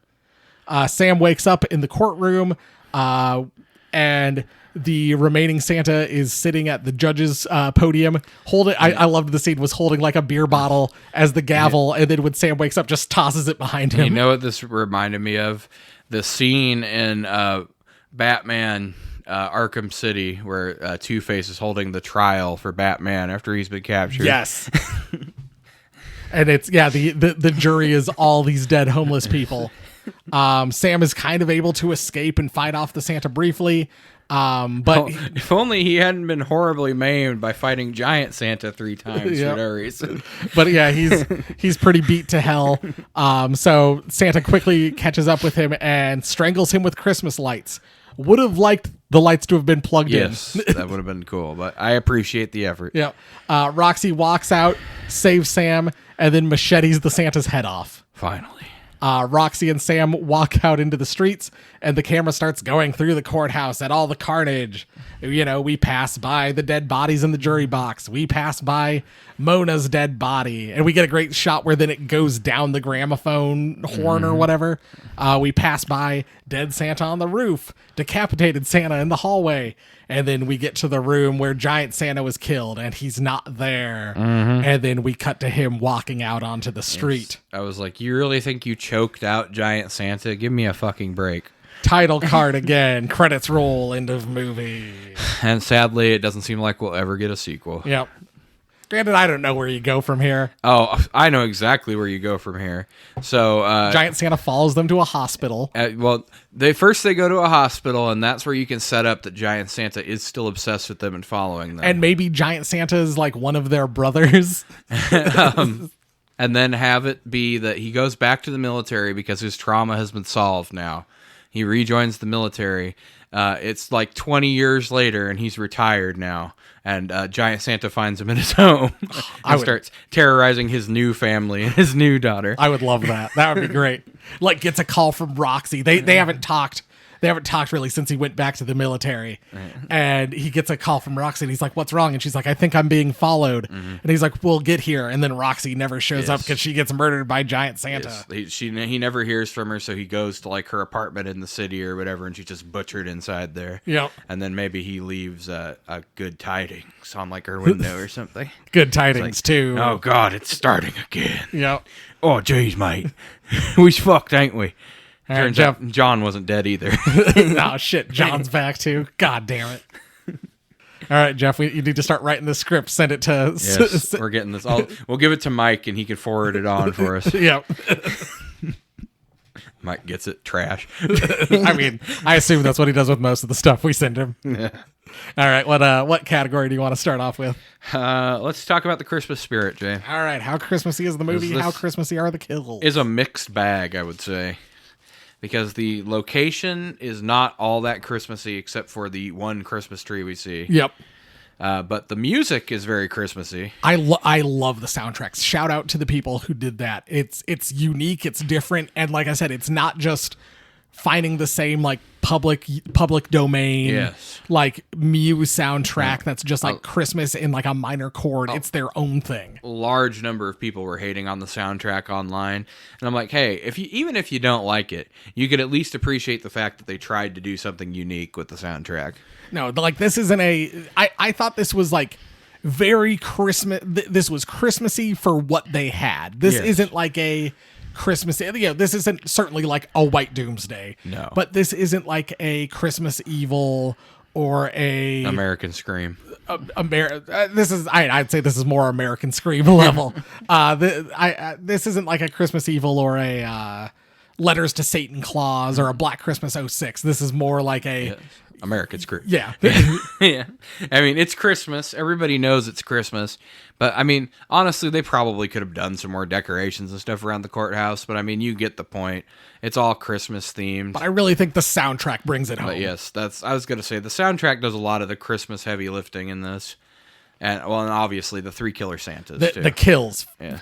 Sam wakes up in the courtroom, and the remaining Santa is sitting at the judge's podium. I loved the scene, was holding like a beer bottle as the gavel, and then when Sam wakes up, just tosses it behind him. You know what this reminded me of? The scene in Batman Arkham City where Two-Face is holding the trial for Batman after he's been captured. Yes. And it's, the jury is all these dead homeless people. Sam is kind of able to escape and fight off the Santa briefly. But if only he hadn't been horribly maimed by fighting Giant Santa 3 times for no reason. But yeah, he's pretty beat to hell. So Santa quickly catches up with him and strangles him with Christmas lights. Would have liked the lights to have been plugged in. Yes, that would have been cool, but I appreciate the effort. Yeah. Roxy walks out, saves Sam, and then machetes the Santa's head off. Finally. Roxy and Sam walk out into the streets, and the camera starts going through the courthouse at all the carnage. We pass by the dead bodies in the jury box. We pass by Mona's dead body, and we get a great shot where then it goes down the gramophone horn or whatever. We pass by dead Santa on the roof, decapitated Santa in the hallway, and then we get to the room where Giant Santa was killed, and he's not there. And then we cut to him walking out onto the street. I was like, you really think you choked out Giant Santa? Give me a fucking break. Title card again. Credits roll. End of movie. And sadly, it doesn't seem like we'll ever get a sequel. Yep. Granted, I don't know where you go from here. Oh, I know exactly where you go from here. So Giant Santa follows them to a hospital. They go to a hospital, and that's where you can set up that Giant Santa is still obsessed with them and following them. And maybe Giant Santa is like one of their brothers. And then have it be that he goes back to the military because his trauma has been solved now. He rejoins the military. It's like 20 years later, and he's retired now. And Giant Santa finds him in his home and starts terrorizing his new family and his new daughter. I would love that. That would be great. Like, gets a call from Roxy. They haven't talked. They haven't talked really since he went back to the military. And he gets a call from Roxy, and he's like, "What's wrong?" And she's like, "I think I'm being followed." And he's like, "We'll get here." And then Roxy never shows up because she gets murdered by Giant Santa. Yes. He never hears from her, so he goes to like her apartment in the city or whatever, and she's just butchered inside there. Yep. And then maybe he leaves a good tidings on like her window or something. Good tidings too. Oh God, it's starting again. Yep. Oh geez, mate, we's fucked, ain't we? All right, Turns out John wasn't dead either. Oh shit, John's back too. God damn it. All right, Jeff, you need to start writing the script. Send it to... Yes, we're getting this. We'll give it to Mike, and he can forward it on for us. Yep. Mike gets it. Trash. I mean, I assume that's what he does with most of the stuff we send him. Yeah. All right, what category do you want to start off with? Let's talk about the Christmas spirit, Jay. All right, how Christmassy is the movie? How Christmassy are the kills? Is a mixed bag, I would say. Because the location is not all that Christmassy except for the one Christmas tree we see. Yep. But the music is very Christmassy. I love the soundtracks. Shout out to the people who did that. It's unique, it's different, and like I said, it's not just finding the same like public domain like Muse soundtrack that's just like Christmas in like a minor chord. It's their own thing. A large number of people were hating on the soundtrack online, and I'm like, hey, even if you don't like it, you could at least appreciate the fact that they tried to do something unique with the soundtrack. No, like this isn't I thought this was like very Christmas. This was Christmassy for what they had. This isn't like a Christmas, this isn't certainly like a White Doomsday. No. But this isn't like a Christmas Evil or a American Scream. I'd say this is more American Scream level. This isn't like a Christmas Evil or a Letters to Satan Claus or a Black Christmas 06. This is more like a American Scream. Yeah. Yeah. I mean, it's Christmas. Everybody knows it's Christmas. But, I mean, honestly, they probably could have done some more decorations and stuff around the courthouse. But, I mean, you get the point. It's all Christmas themed. But I really think the soundtrack brings it home. But, yes, I was going to say, the soundtrack does a lot of the Christmas heavy lifting in this. And obviously, the 3 Killer Santas, too. The kills. Yeah.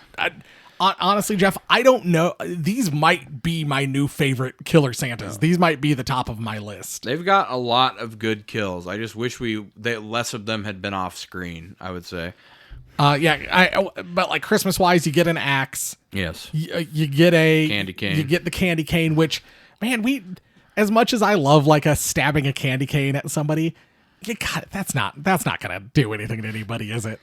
Honestly, Jeff, I don't know. These might be my new favorite Killer Santas. These might be the top of my list. They've got a lot of good kills. I just wish less of them had been off screen, I would say. But like Christmas wise, you get an axe. Yes. You get a candy cane. You get the candy cane, which Man, as much as I love like stabbing a candy cane at somebody, that's not gonna do anything to anybody, is it?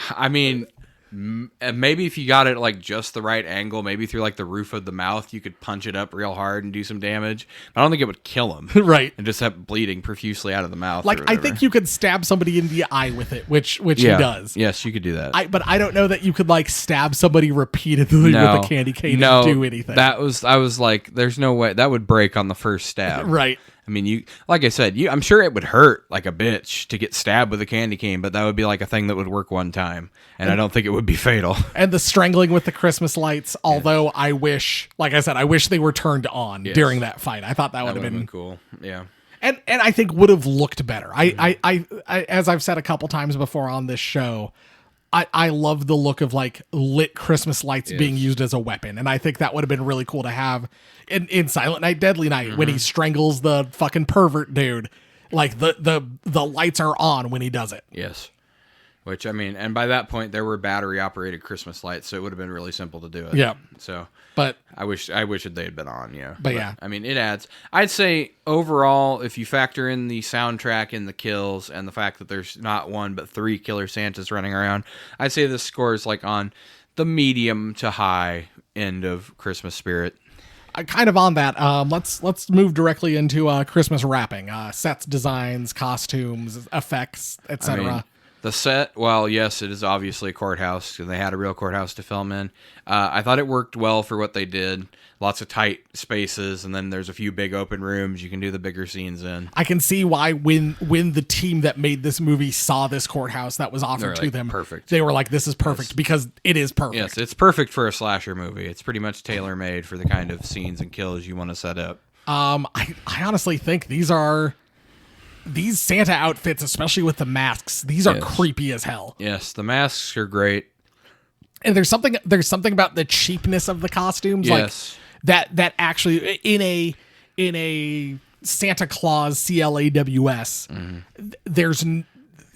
I mean, maybe if you got it like just the right angle, maybe through like the roof of the mouth, you could punch it up real hard and do some damage. But I don't think it would kill him. Right. And just have bleeding profusely out of the mouth. Like, I think you could stab somebody in the eye with it, which he does. Yes, you could do that. But I don't know that you could like stab somebody repeatedly with a candy cane and do anything. I was like, there's no way that would break on the first stab. Right. I mean, like I said, I'm sure it would hurt like a bitch to get stabbed with a candy cane, but that would be like a thing that would work one time, and I don't think it would be fatal. And the strangling with the Christmas lights, although I wish they were turned on during that fight. I thought that would have been cool. Yeah. And I think would have looked better. I as I've said a couple times before on this show, I love the look of like lit Christmas lights being used as a weapon. And I think that would have been really cool to have in Silent Night, Deadly Night when he strangles the fucking pervert dude. Like the lights are on when he does it. Yes. Which, I mean, and by that point there were battery operated Christmas lights, so it would have been really simple to do it. Yeah. So but I wish that they had been on, yeah. But yeah. I mean, it adds. I'd say overall, if you factor in the soundtrack and the kills and the fact that there's not one but 3 killer Santas running around, I'd say this score is like on the medium to high end of Christmas spirit. Kind of on that. Let's move directly into Christmas wrapping. Sets, designs, costumes, effects, etc. I mean, the set, well, yes, it is obviously a courthouse, and they had a real courthouse to film in. I thought it worked well for what they did. Lots of tight spaces, and then there's a few big open rooms you can do the bigger scenes in. I can see why when the team that made this movie saw this courthouse that was offered to them, perfect. They were like, this is perfect, because it is perfect. Yes, it's perfect for a slasher movie. It's pretty much tailor-made for the kind of scenes and kills you want to set up. I honestly think these Santa outfits, especially with the masks, these are creepy as hell. Yes, the masks are great. And there's something about the cheapness of the costumes, yes. like that actually in a Santa Claus CLAWS,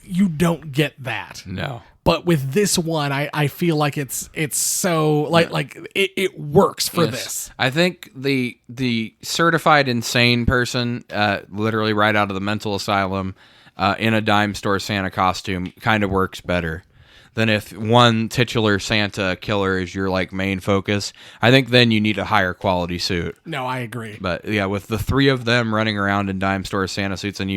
you don't get that. No. But with this one, I feel like it's so like it works for this. I think the certified insane person, literally right out of the mental asylum, in a dime store Santa costume, kind of works better than if one titular Santa killer is your like main focus. I think then you need a higher quality suit. No, I agree. But yeah, with the 3 of them running around in dime store Santa suits, and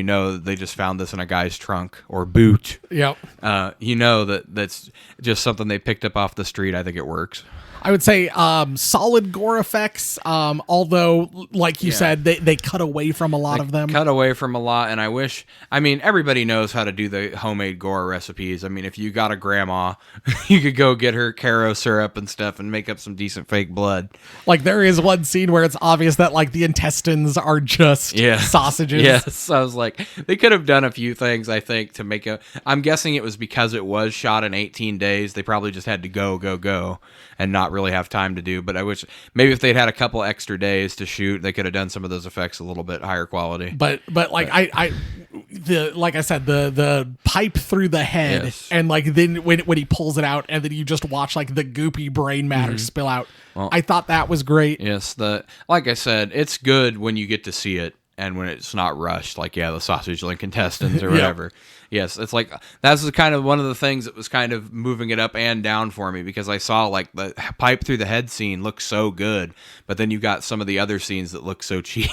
they just found this in a guy's trunk or boot. Yep. That's just something they picked up off the street. I think it works. I would say solid gore effects, although, like you said, they cut away from a lot of them. Cut away from a lot, and everybody knows how to do the homemade gore recipes. I mean, if you got a grandma, you could go get her Caro syrup and stuff and make up some decent fake blood. Like, there is one scene where it's obvious that, like, the intestines are just sausages. Yes, I was like, they could have done a few things, I think, to make I'm guessing it was because it was shot in 18 days. They probably just had to go, and not really have time to do. But I wish maybe if they'd had a couple extra days to shoot, they could have done some of those effects a little bit higher quality. But like like I said, the pipe through the head, and like then when he pulls it out, and then you just watch like the goopy brain matter spill out. Well, I thought that was great. Yes, like I said, it's good when you get to see it and when it's not rushed, like the sausage link intestines or whatever. Yes, it's like that's kind of one of the things that was kind of moving it up and down for me, because I saw like the pipe through the head scene looks so good, but then you got some of the other scenes that look so cheap.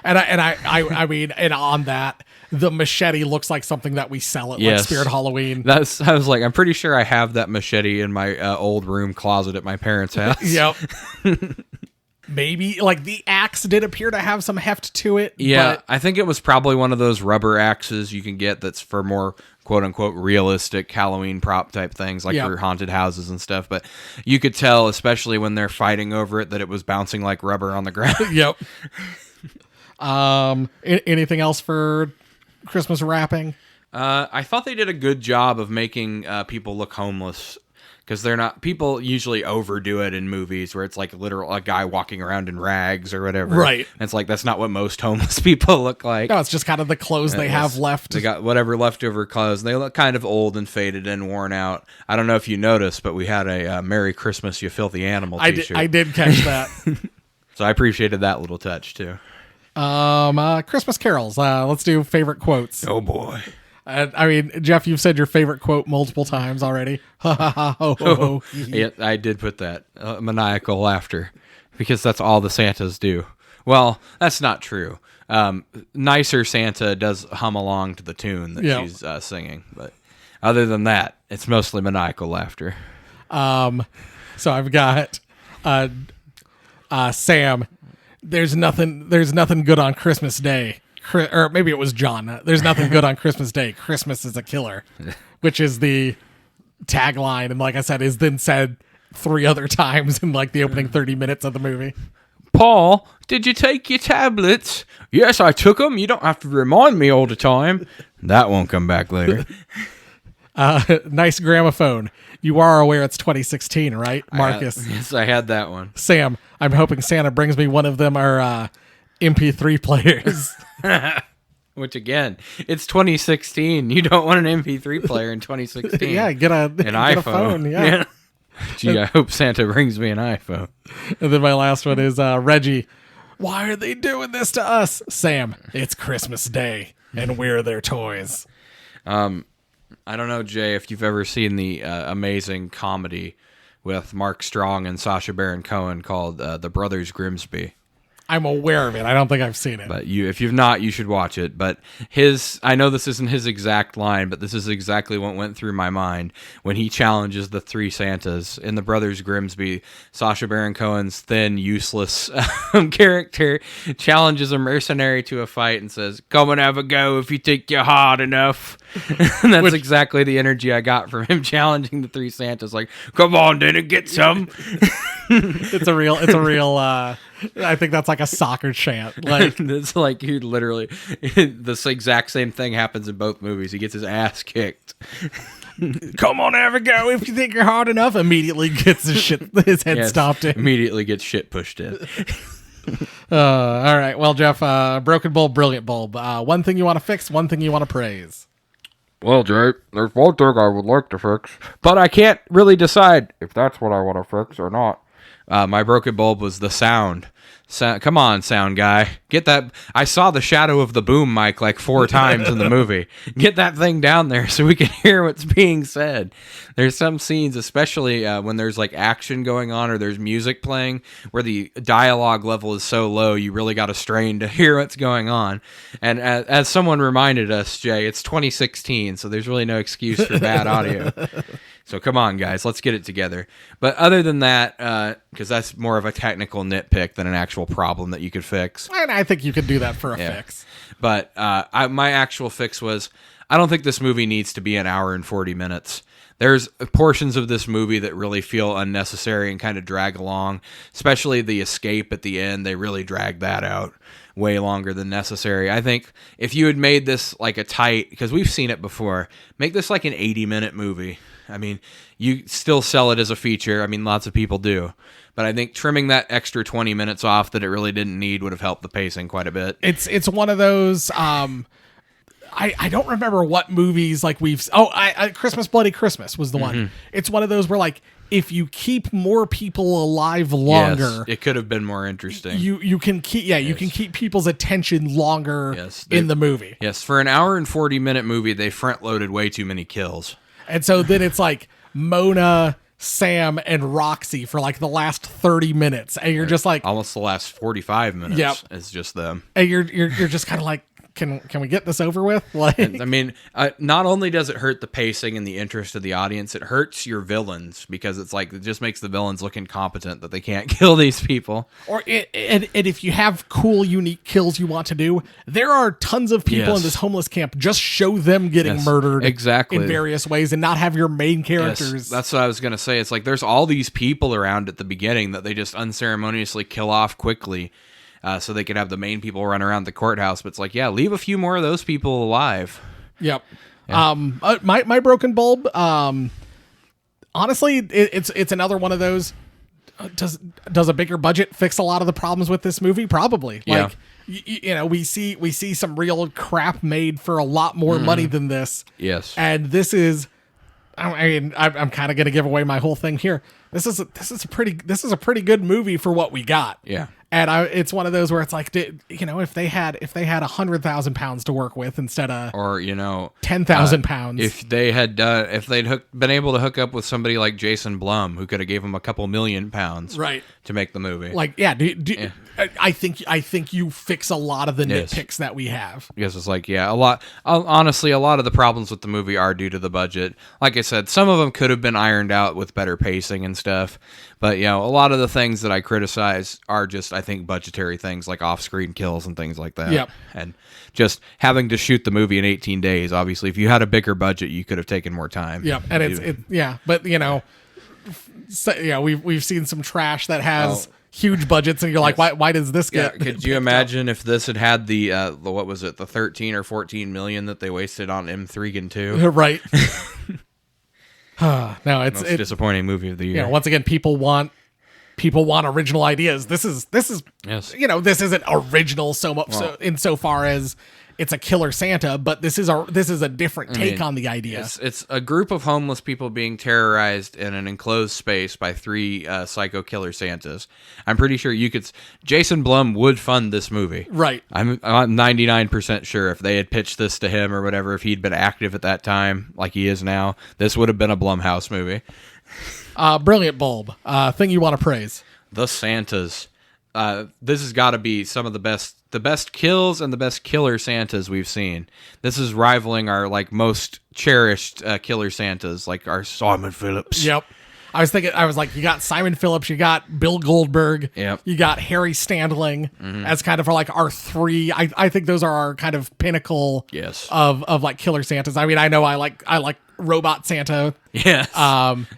And I mean, and on that, the machete looks like something that we sell at like Spirit Halloween. I was like, I'm pretty sure I have that machete in my old room closet at my parents' house. Yep. Maybe like the axe did appear to have some heft to it. Yeah, but I think it was probably one of those rubber axes you can get that's for more quote unquote realistic Halloween prop type things, like for haunted houses and stuff. But you could tell, especially when they're fighting over it, that it was bouncing like rubber on the ground. Yep. Anything else for Christmas wrapping? I thought they did a good job of making people look homeless. Because people usually overdo it in movies where it's like literal a guy walking around in rags or whatever. Right. And it's like, that's not what most homeless people look like. No, it's just kind of the clothes they have left. They got whatever leftover clothes. They look kind of old and faded and worn out. I don't know if you noticed, but we had a Merry Christmas, You Filthy Animal t-shirt. I did catch that. So I appreciated that little touch too. Christmas carols. Let's do favorite quotes. Oh boy. I mean, Jeff, you've said your favorite quote multiple times already. Ha ha ha ho ho ho. Yeah, I did put that maniacal laughter because that's all the Santas do. Well, that's not true. Nicer Santa does hum along to the tune that she's singing, but other than that, it's mostly maniacal laughter. So I've got Sam. There's nothing good on Christmas Day. Or maybe it was John. There's nothing good on Christmas Day. Christmas is a killer, which is the tagline. And like I said, is then said 3 other times in like the opening 30 minutes of the movie. Paul, did you take your tablets? Yes, I took them. You don't have to remind me all the time. That won't come back later. Nice gramophone. You are aware it's 2016, right, Marcus? Yes, I had that one. Sam, I'm hoping Santa brings me one of them our MP3 players. Which again, it's 2016. You don't want an MP3 player in 2016. Yeah, get an iPhone. A phone, yeah. Gee, I hope Santa brings me an iPhone. And then my last one is Reggie. Why are they doing this to us? Sam, it's Christmas Day, and we're their toys. I don't know, Jay, if you've ever seen the amazing comedy with Mark Strong and Sacha Baron Cohen called The Brothers Grimsby. I'm aware of it. I don't think I've seen it. But if you've not, you should watch it. But I know this isn't his exact line, but this is exactly what went through my mind when he challenges the 3 Santas in The Brothers Grimsby. Sacha Baron Cohen's thin, useless character challenges a mercenary to a fight and says, "Come and have a go if you think you're hard enough." And that's exactly the energy I got from him challenging the 3 Santas. Like, "Come on, then, and get some." It's a real. I think that's like a soccer chant. Like it's like he literally this exact same thing happens in both movies. He gets his ass kicked. Come on, have a go if you think you're hard enough. Immediately gets his head stomped in. Immediately gets shit pushed in. All right. Well, Jeff, broken bulb, brilliant bulb. One thing you want to fix, one thing you want to praise. Well, Jay, there's one thing I would like to fix, but I can't really decide if that's what I want to fix or not. My broken bulb was the sound. Come on, sound guy. Get that. I saw the shadow of the boom mic like 4 times in the movie. Get that thing down there so we can hear what's being said. There's some scenes, especially when there's like action going on or there's music playing, where the dialogue level is so low, you really got to strain to hear what's going on. And as someone reminded us, Jay, it's 2016, so there's really no excuse for bad audio. So come on, guys, let's get it together. But other than that, because that's more of a technical nitpick than an actual problem that you could fix. And I think you could do that for a fix. But my actual fix was, I don't think this movie needs to be an hour and 40 minutes. There's portions of this movie that really feel unnecessary and kind of drag along, especially the escape at the end. They really drag that out way longer than necessary. I think if you had made this like a tight, because we've seen it before, make this like an 80-minute movie. I mean, you still sell it as a feature. I mean, lots of people do. But I think trimming that extra 20 minutes off that it really didn't need would have helped the pacing quite a bit. It's one of those... I don't remember what movies like we've... Christmas Bloody Christmas was the one. It's one of those where like, if you keep more people alive longer... Yes, it could have been more interesting. You can keep you can keep people's attention longer in the movie. Yes, for an hour and 40-minute movie, they front-loaded way too many kills. And so then it's like Mona, Sam, and Roxy for like the last 30 minutes. And you're just like... Almost the last 45 minutes is just them. And you're just kind of like, can we get this over with? Like, I mean, not only does it hurt the pacing and the interest of the audience, it hurts your villains because it's like it just makes the villains look incompetent that they can't kill these people. And if you have cool, unique kills you want to do, there are tons of people in this homeless camp. Just show them getting murdered in various ways and not have your main characters. Yes, that's what I was going to say. It's like there's all these people around at the beginning that they just unceremoniously kill off quickly. So they could have the main people run around the courthouse, but it's like, leave a few more of those people alive. Yep. Yeah. My broken bulb. Honestly, it's another one of those. Does a bigger budget fix a lot of the problems with this movie? Probably. Like, we see some real crap made for a lot more money than this. Yes. And this is. I mean, I'm kind of going to give away my whole thing here. This is a pretty good movie for what we got. Yeah. And it's one of those where it's like, if they had £100,000 to work with instead of, or £10,000, if they'd been able to hook up with somebody like Jason Blum, who could have gave them a couple £1,000,000, right, to make the movie. Like, yeah, I think you fix a lot of the nitpicks that we have. Because it's like, honestly, a lot of the problems with the movie are due to the budget. Like I said, some of them could have been ironed out with better pacing and stuff. But, a lot of the things that I criticize are just, I think, budgetary things like off-screen kills and things like that. Yep. And just having to shoot the movie in 18 days. Obviously, if you had a bigger budget, you could have taken more time. Yep. And but we've seen some trash that has huge budgets, and you're like, why does this get? Could you imagine if this had the what was it, the 13 or 14 million that they wasted on M3 2? Right. No, it's Most disappointing movie of the year. Once again, people want original ideas. This is yes. This isn't original so much insofar as it's a killer Santa, but this is a different take on the idea. It's a group of homeless people being terrorized in an enclosed space by 3 psycho killer Santas. I'm pretty sure Jason Blum would fund this movie. Right. I'm 99% sure if they had pitched this to him or whatever, if he'd been active at that time like he is now, this would have been a Blumhouse movie. Brilliant bulb. Thing you want to praise. The Santas. This has got to be some of the best kills and the best killer Santas we've seen. This is rivaling our most cherished killer Santas, like our Simon Phillips. Yep. I was like, you got Simon Phillips, you got Bill Goldberg, yep. You got Harry Standling as kind of our 3. I think those are our kind of pinnacle of like killer Santas. I mean, I know I like Robot Santa. Yes.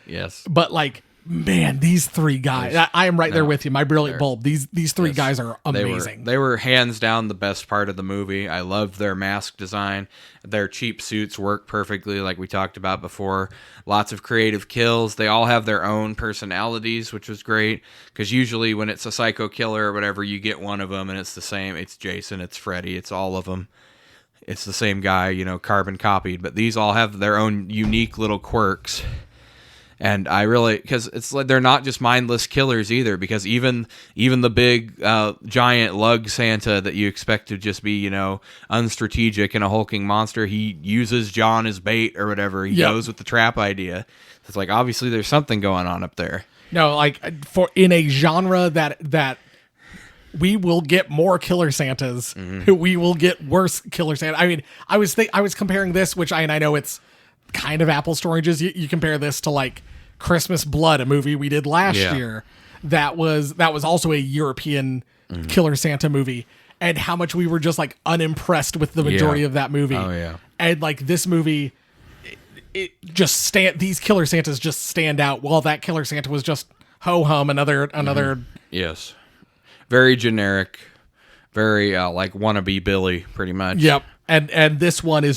Yes. But man, these 3 guys, I am right there with you. My brilliant bulb. These 3 guys are amazing. They were hands down the best part of the movie. I loved their mask design. Their cheap suits work perfectly, like we talked about before. Lots of creative kills. They all have their own personalities, which was great. Because usually when it's a psycho killer or whatever, you get one of them and it's the same. It's Jason, it's Freddy, it's all of them. It's the same guy, carbon copied. But these all have their own unique little quirks. And I really, because it's like they're not just mindless killers either, because even the big giant lug Santa that you expect to just be, unstrategic and a hulking monster, he uses John as bait or whatever. He goes with the trap idea. It's like, obviously there's something going on up there. No, in a genre that we will get more killer Santas, we will get worse killer Santa. I mean, I was comparing this, which I know it's kind of apples to oranges. You compare this to Christmas Blood, a movie we did last year that was also a European killer Santa movie, and how much we were just unimpressed with the majority of that movie. Oh yeah. And this movie, these killer Santas just stand out, while that killer Santa was just ho hum, another Yes. Very generic, very wannabe Billy, pretty much. Yep. And this one they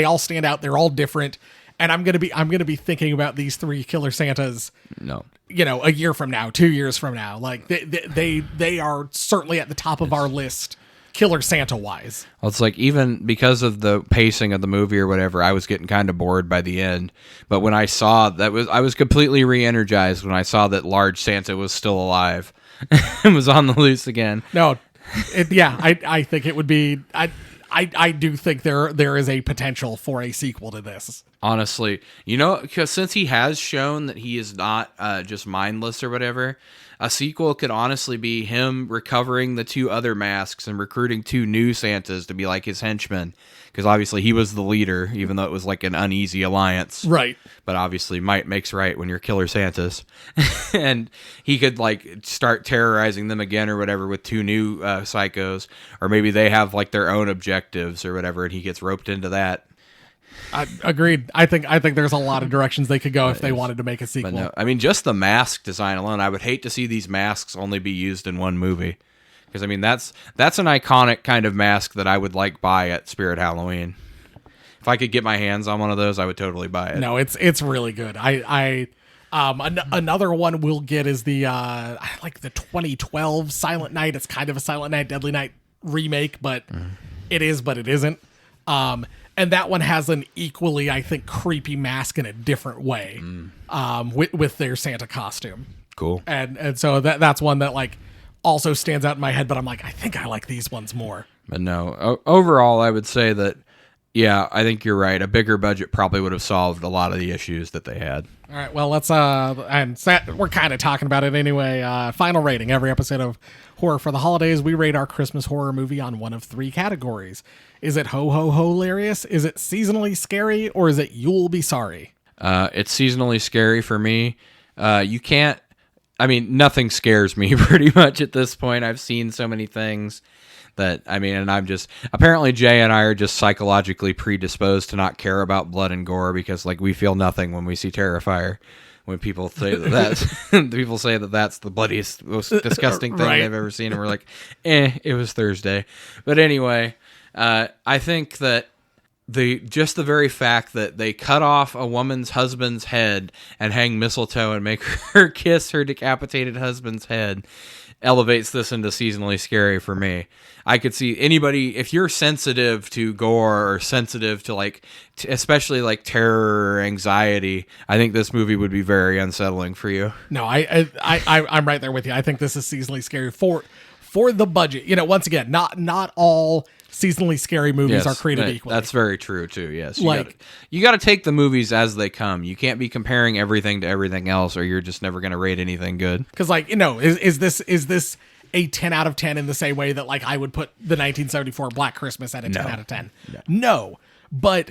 all stand out. They're all different. And I'm gonna be thinking about these 3 killer Santas. No, a year from now, 2 years from now. They are certainly at the top of our list, killer Santa wise. Well, it's even because of the pacing of the movie or whatever, I was getting kind of bored by the end. But when I saw I was completely re-energized when I saw that large Santa was still alive and was on the loose again. No, I think it would be. I do think there is a potential for a sequel to this. Honestly, because since he has shown that he is not just mindless or whatever, a sequel could honestly be him recovering the 2 other masks and recruiting 2 new Santas to be his henchmen. Because obviously he was the leader, even though it was an uneasy alliance. Right. But obviously might makes right when you're killer Santas. And he could start terrorizing them again or whatever with 2 new psychos. Or maybe they have their own objectives or whatever, and he gets roped into that. I agreed. I think there's a lot of directions they could go if they wanted to make a sequel. But no, I mean, just the mask design alone, I would hate to see these masks only be used in one movie. Because, I mean, that's an iconic kind of mask that I would buy at Spirit Halloween. If I could get my hands on one of those, I would totally buy it. No, it's really good. Another one we'll get is the 2012 Silent Night. It's kind of a Silent Night, Deadly Night remake, but it is, but it isn't. And that one has an equally, I think, creepy mask in a different way, with their Santa costume. Cool. And so that's one that like also stands out in my head, but I'm like, I think I like these ones more. But no, overall, I would say that, yeah, I think you're right. A bigger budget probably would have solved a lot of the issues that they had. All right, well, let's we're kind of talking about it anyway. Final rating. Every episode of Horror for the Holidays, we rate our Christmas horror movie on one of 3 categories. Is it ho ho ho hilarious? Is it seasonally scary? Or is it you'll be sorry? It's seasonally scary for me. Nothing scares me pretty much at this point. I've seen so many things and I'm just, apparently Jay and I are just psychologically predisposed to not care about blood and gore because like we feel nothing when we see Terrifier. When people say people say that that's the bloodiest, most disgusting thing they've ever seen, and we're like, it was Thursday. But anyway, I think that the very fact that they cut off a woman's husband's head and hang mistletoe and make her kiss her decapitated husband's head elevates this into seasonally scary for me. I could see anybody, if you're sensitive to gore or sensitive to like, especially like terror or anxiety, I think this movie would be very unsettling for you. No, I'm right there with you. I think this is seasonally scary for the budget. You know, once again, not all seasonally scary movies are created equally. That's very true too. Yes, you got to take the movies as they come. You can't be comparing everything to everything else, or you're just never going to rate anything good. Because, like, you know, is this a 10 out of 10 in the same way that like I would put the 1974 Black Christmas at a 10 out of 10? No, but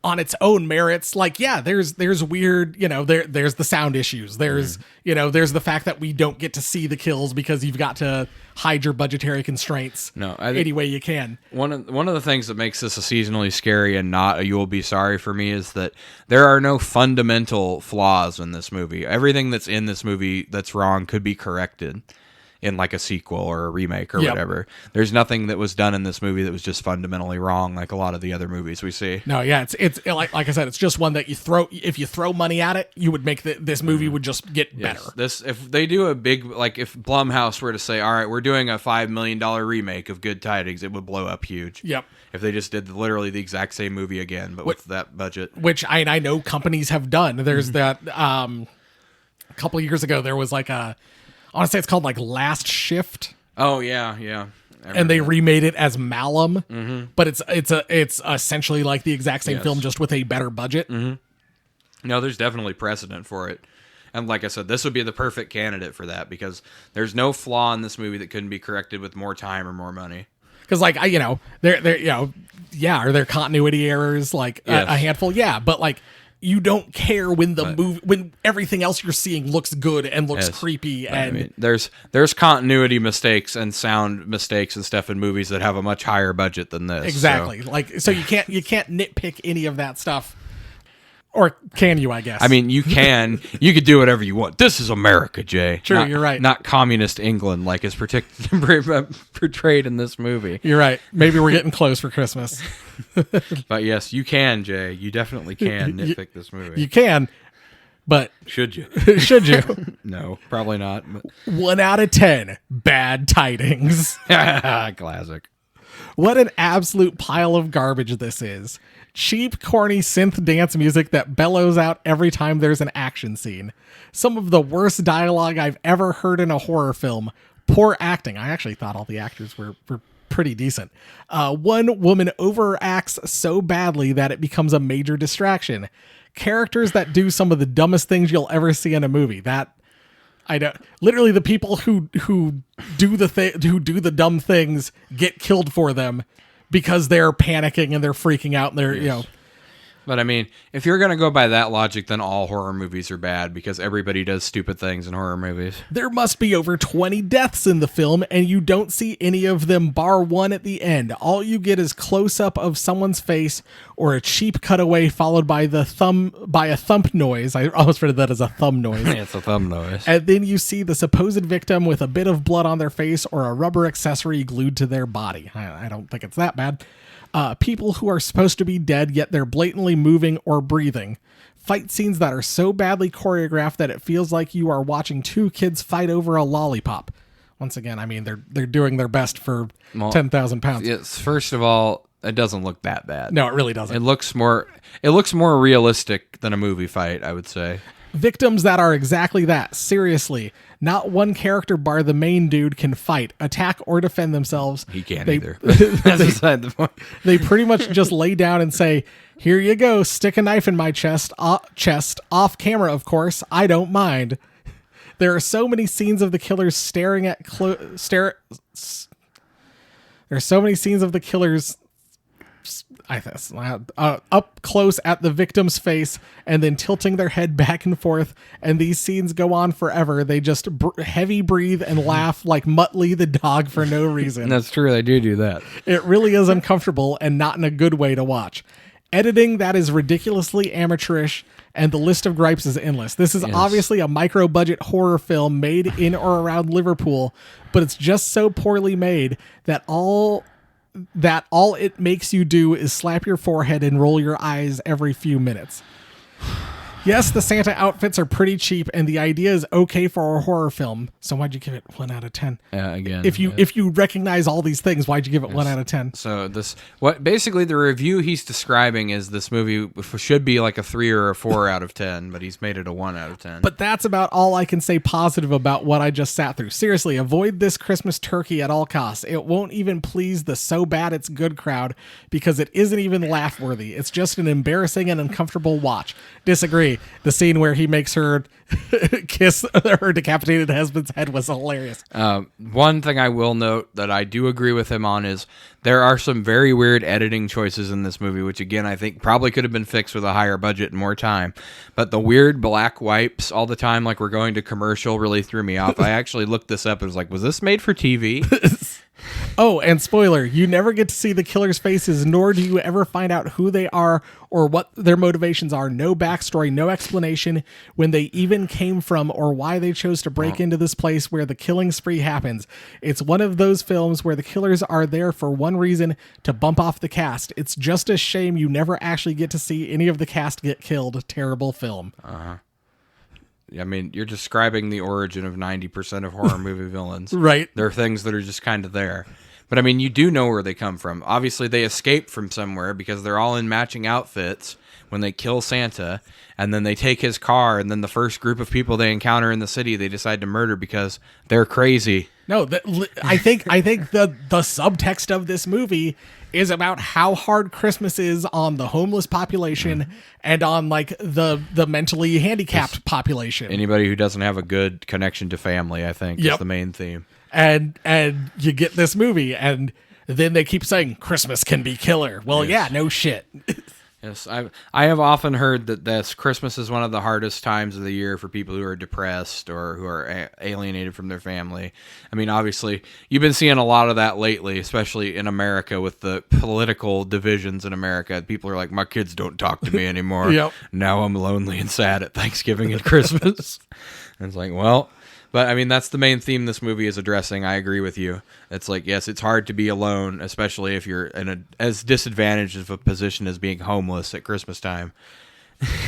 on its own merits, like, yeah, there's weird, you know, there's the sound issues. There's, you know, there's the fact that we don't get to see the kills because you've got to hide your budgetary constraints any way you can. One of the things that makes this a seasonally scary and not a you'll be sorry for me is that there are no fundamental flaws in this movie. Everything that's in this movie that's wrong could be corrected in like a sequel or a remake or whatever. There's nothing that was done in this movie that was just fundamentally wrong, like a lot of the other movies we see. No, yeah, it's like I said, it's just one that if you throw money at it, you would make this movie would just get better. If they do a big, like if Blumhouse were to say, all right, we're doing a $5 million remake of Good Tidings, it would blow up huge. Yep. If they just did literally the exact same movie again, but with that budget. Which I know companies have done. There's that, a couple of years ago, there was like I want to say it's called like Last Shift. Oh yeah. And they remade it as Malum, but it's essentially like the exact same film, just with a better budget. No, there's definitely precedent for it, and like I said, this would be the perfect candidate for that because there's no flaw in this movie that couldn't be corrected with more time or more money. Because like are there continuity errors? Like a handful, but like. You don't care when when everything else you're seeing looks good and looks creepy. And there's continuity mistakes and sound mistakes and stuff in movies that have a much higher budget than this. Exactly. So you can't nitpick any of that stuff. Or can you, I guess? I mean, you can. You could do whatever you want. This is America, Jay. True, you're right. Not communist England like is portrayed in this movie. You're right. Maybe we're getting close for Christmas. But yes, you can, Jay. You definitely can nitpick this movie. You can, but... Should you? Should you? No, probably not. 1 out of 10. Bad Tidings. Classic. What an absolute pile of garbage this is. Cheap, corny synth dance music that bellows out every time there's an action scene. Some of the worst dialogue I've ever heard in a horror film. Poor acting. I actually thought all the actors were pretty decent. One woman overacts so badly that it becomes a major distraction. Characters that do some of the dumbest things you'll ever see in a movie. That I don't. Literally, the people who do the dumb things get killed for them because they're panicking and they're freaking out and they're you know. But I mean, if you're going to go by that logic, then all horror movies are bad because everybody does stupid things in horror movies. There must be over 20 deaths in the film, and you don't see any of them bar one at the end. All you get is close-up of someone's face or a cheap cutaway followed by a thump noise. I almost read that as a thumb noise. It's a thumb noise. And then you see the supposed victim with a bit of blood on their face or a rubber accessory glued to their body. I don't think it's that bad. People who are supposed to be dead, yet they're blatantly moving or breathing. Fight scenes that are so badly choreographed that it feels like you are watching 2 kids fight over a lollipop. Once again, I mean, they're doing their best for 10,000 pounds. Yes, first of all, it doesn't look that bad. No, it really doesn't. It looks more realistic than a movie fight, I would say. Victims that are exactly that. Seriously. Not one character bar the main dude can fight, attack, or defend themselves. He can't either. That's beside the point. They pretty much just lay down and say, "Here you go, stick a knife in my chest, off camera, of course. I don't mind." There are so many scenes of the killers staring at There are so many scenes of the killers up close at the victim's face and then tilting their head back and forth, and these scenes go on forever. They just heavy breathe and laugh like Muttley the dog for no reason. That's true. They do that. It really is uncomfortable and not in a good way to watch. Editing that is ridiculously amateurish, and the list of gripes is endless. This is obviously a micro-budget horror film made in or around Liverpool, but it's just so poorly made that all it makes you do is slap your forehead and roll your eyes every few minutes. Yes, the Santa outfits are pretty cheap, and the idea is okay for a horror film. So why'd you give it 1 out of 10? Again, if you recognize all these things, why'd you give it 1 out of 10? So basically the review he's describing is this movie should be like a 3 or a 4 out of 10, but he's made it a 1 out of 10. But that's about all I can say positive about what I just sat through. Seriously, avoid this Christmas turkey at all costs. It won't even please the so bad it's good crowd because it isn't even laugh worthy. It's just an embarrassing and uncomfortable watch. Disagree. The scene where he makes her kiss her decapitated husband's head was hilarious. One thing I will note that I do agree with him on is there are some very weird editing choices in this movie, which again I think probably could have been fixed with a higher budget and more time. But the weird black wipes all the time, like we're going to commercial, really threw me off. I actually looked this up and was like, was this made for TV? Oh, and spoiler, you never get to see the killer's faces, nor do you ever find out who they are or what their motivations are. No backstory, no explanation when they even came from or why they chose to break into this place where the killing spree happens. It's one of those films where the killers are there for one reason, to bump off the cast. It's just a shame you never actually get to see any of the cast get killed. Terrible film. I mean, you're describing the origin of 90% of horror movie villains. Right. There are things that are just kind of there. But I mean, you do know where they come from. Obviously, they escape from somewhere because they're all in matching outfits when they kill Santa. And then they take his car. And then the first group of people they encounter in the city, they decide to murder because they're crazy. No, I think the subtext of this movie is about how hard Christmas is on the homeless population and on like the mentally handicapped population. Anybody who doesn't have a good connection to family, I think, is the main theme. And you get this movie, and then they keep saying Christmas can be killer. Well, yeah, no shit. Yes, I have often heard that this Christmas is one of the hardest times of the year for people who are depressed or who are alienated from their family. I mean, obviously, you've been seeing a lot of that lately, especially in America with the political divisions in America. People are like, my kids don't talk to me anymore. Yep. Now I'm lonely and sad at Thanksgiving and Christmas. And it's like, well... But, I mean, that's the main theme this movie is addressing. I agree with you. It's like, yes, it's hard to be alone, especially if you're in as disadvantaged of a position as being homeless at Christmas time.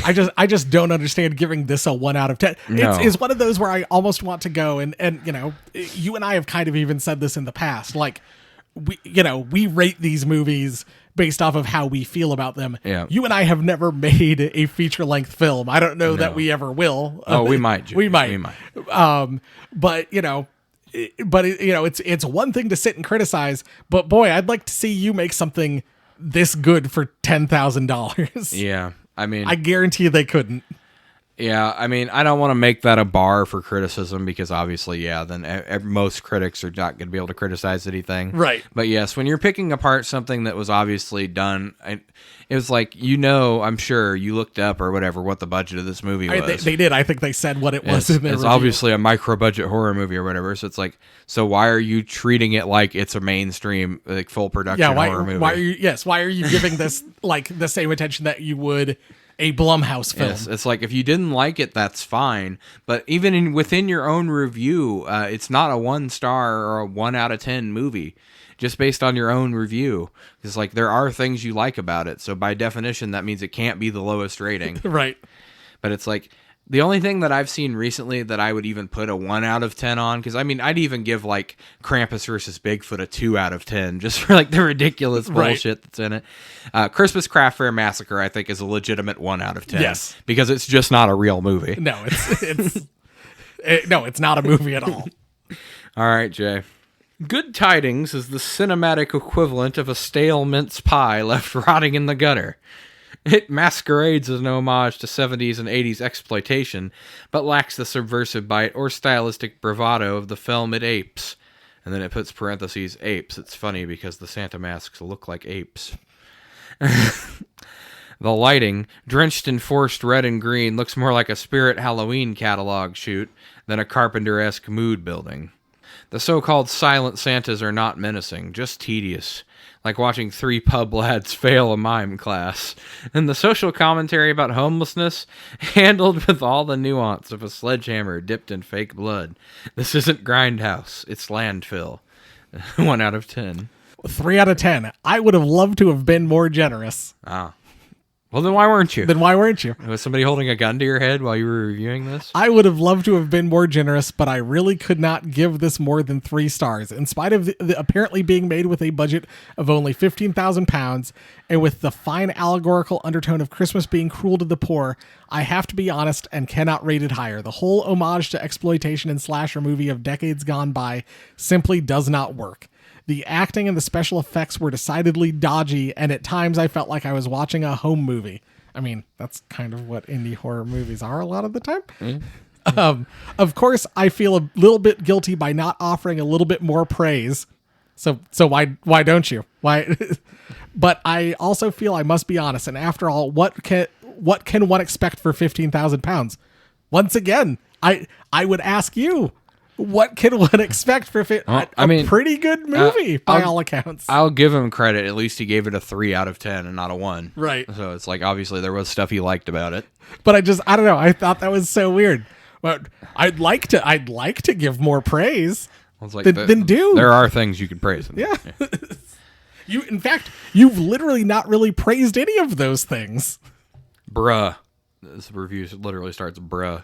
I just don't understand giving this a 1 out of 10. No. It's one of those where I almost want to go and you know, you and I have kind of even said this in the past. Like, we rate these movies based off of how we feel about them. Yeah. You and I have never made a feature-length film. I don't know that we ever will. Oh, we might. We might. But it's one thing to sit and criticize, but boy, I'd like to see you make something this good for $10,000. Yeah. I mean, I guarantee they couldn't. Yeah, I mean, I don't want to make that a bar for criticism because obviously, then most critics are not going to be able to criticize anything. Right. But yes, when you're picking apart something that was obviously done, it was like, I'm sure you looked up or whatever what the budget of this movie was. They did. I think they said what it was in their It's review. obviously a micro-budget horror movie or whatever, so it's like, so why are you treating it like it's a mainstream, like full production horror movie? Why are you giving this like the same attention that you would a Blumhouse film? Yes, it's like if you didn't like it, that's fine. But even within your own review, it's not a 1 star or a 1 out of 10 movie, just based on your own review. It's like there are things you like about it, so by definition, that means it can't be the lowest rating. Right. But it's like The only thing that I've seen recently that I would even put a 1 out of 10 on, because I mean, I'd even give like Krampus versus Bigfoot a 2 out of 10 just for like the ridiculous bullshit that's in it. Christmas Craft Fair Massacre, I think, is a legitimate 1 out of 10. Yes, because it's just not a real movie. No, it's not a movie at all. All right, Jay. Good Tidings is the cinematic equivalent of a stale mince pie left rotting in the gutter. It masquerades as an homage to 70s and 80s exploitation, but lacks the subversive bite or stylistic bravado of the film it apes. And then it puts parentheses, apes. It's funny because the Santa masks look like apes. The lighting, drenched in forced red and green, looks more like a Spirit Halloween catalog shoot than a Carpenter-esque mood building. The so-called silent Santas are not menacing, just tedious, like watching 3 pub lads fail a mime class. And the social commentary about homelessness, handled with all the nuance of a sledgehammer dipped in fake blood. This isn't Grindhouse, it's landfill. 1 out of 10. 3 out of 10. I would have loved to have been more generous. Ah. Well, then why weren't you? Then why weren't you? Was somebody holding a gun to your head while you were reviewing this? I would have loved to have been more generous, but I really could not give this more than 3 stars. In spite of the apparently being made with a budget of only £15,000, and with the fine allegorical undertone of Christmas being cruel to the poor, I have to be honest and cannot rate it higher. The whole homage to exploitation and slasher movie of decades gone by simply does not work. The acting and the special effects were decidedly dodgy, and at times I felt like I was watching a home movie. I mean, that's kind of what indie horror movies are a lot of the time. Of course, I feel a little bit guilty by not offering a little bit more praise. So why don't you? Why? But I also feel I must be honest. And after all, what can one expect for £15,000? Once again, I would ask you. What can one expect for a pretty good movie by all accounts? I'll give him credit. At least he gave it a 3 out of 10 and not a 1. Right. So it's like, obviously there was stuff he liked about it. But I don't know. I thought that was so weird. But I'd like to give more praise. Well, it's like then do. There are things you can praise. Yeah. In fact, you've literally not really praised any of those things. Bruh. This review literally starts, bruh.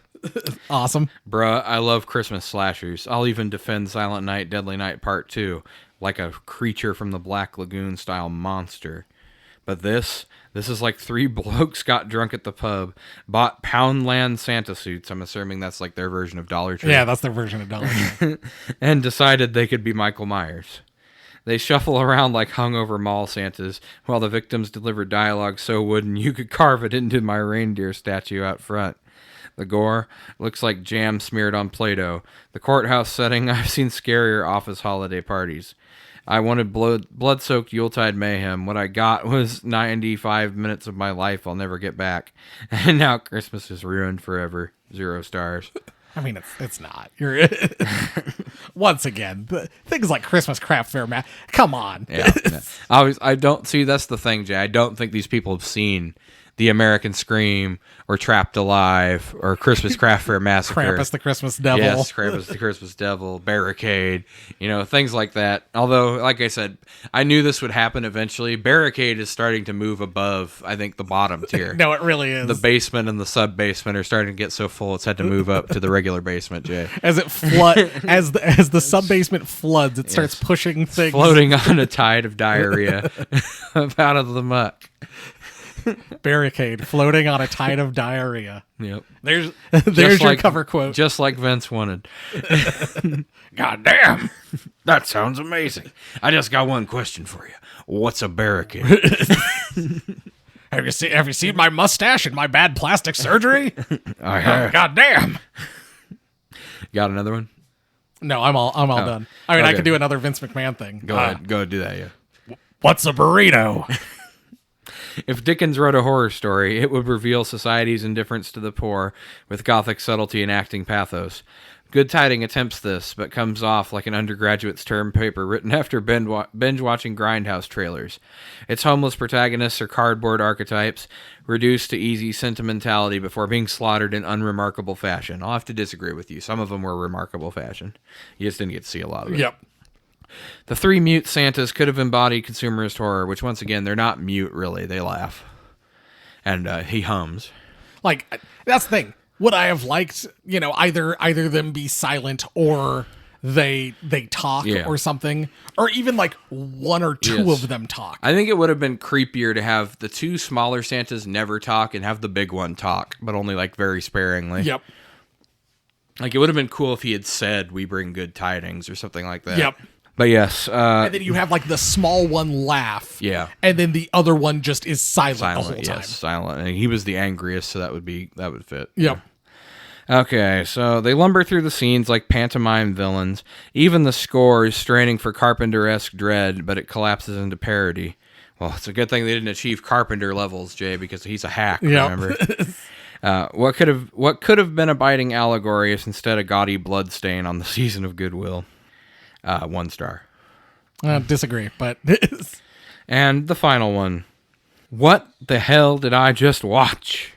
Awesome. Bruh, I love Christmas slashers. I'll even defend Silent Night, Deadly Night Part 2 like a creature from the Black Lagoon style monster. But this is like 3 blokes got drunk at the pub, bought Poundland Santa suits. I'm assuming that's like their version of Dollar Tree. Yeah, that's their version of Dollar Tree. And decided they could be Michael Myers. They shuffle around like hungover mall Santas, while the victims deliver dialogue so wooden you could carve it into my reindeer statue out front. The gore looks like jam smeared on Play-Doh. The courthouse setting, I've seen scarier office holiday parties. I wanted blood-soaked Yuletide mayhem. What I got was 95 minutes of my life I'll never get back. And now Christmas is ruined forever. 0 stars. I mean, it's not. You're once again, things like Christmas Craft Fair, man. Come on. Yeah. I don't see. That's the thing, Jay. I don't think these people have seen The American Scream or Trapped Alive or Christmas Craft Fair Massacre. Krampus the Christmas Devil. Yes, Krampus the Christmas Devil, Barricade, things like that. Although, like I said, I knew this would happen eventually. Barricade is starting to move above, I think, the bottom tier. No, it really is. The basement and the sub-basement are starting to get so full it's had to move up to the regular basement, Jay. As it as the sub-basement floods, it starts pushing things. Floating on a tide of diarrhea up out of the muck. Barricade floating on a tide of diarrhea. Yep. There's your cover quote. Just like Vince wanted. God damn. That sounds amazing. I just got one question for you. What's a barricade? Have you seen my mustache and my bad plastic surgery? I have. God damn. Got another one? No, I'm all done. I mean, I could do another Vince McMahon thing. Go ahead. Go do that, yeah. What's a burrito? If Dickens wrote a horror story, it would reveal society's indifference to the poor with gothic subtlety and acting pathos. Good Tiding attempts this, but comes off like an undergraduate's term paper written after binge-watching Grindhouse trailers. Its homeless protagonists are cardboard archetypes, reduced to easy sentimentality before being slaughtered in unremarkable fashion. I'll have to disagree with you. Some of them were remarkable fashion. You just didn't get to see a lot of it. Yep. The 3 mute Santas could have embodied consumerist horror, which, once again, they're not mute, really. They laugh. And he hums. Like, that's the thing. would I have liked, either them be silent or they talk or something, or even like one or two of them talk. I think it would have been creepier to have the two smaller Santas never talk and have the big one talk, but only like very sparingly. Yep. Like, it would have been cool if he had said, "We bring good tidings," or something like that. Yep. But yes. And then you have like the small one laugh. Yeah. And then the other one just is silent the whole time. Yes, silent. And he was the angriest, so that would fit. Yep. Okay, so they lumber through the scenes like pantomime villains. Even the score is straining for Carpenter-esque dread, but it collapses into parody. Well, it's a good thing they didn't achieve Carpenter levels, Jay, because he's a hack, remember? What could have been a biting allegory is instead a gaudy bloodstain on the season of goodwill. 1 star. Disagree, but... And the final one. What the hell did I just watch?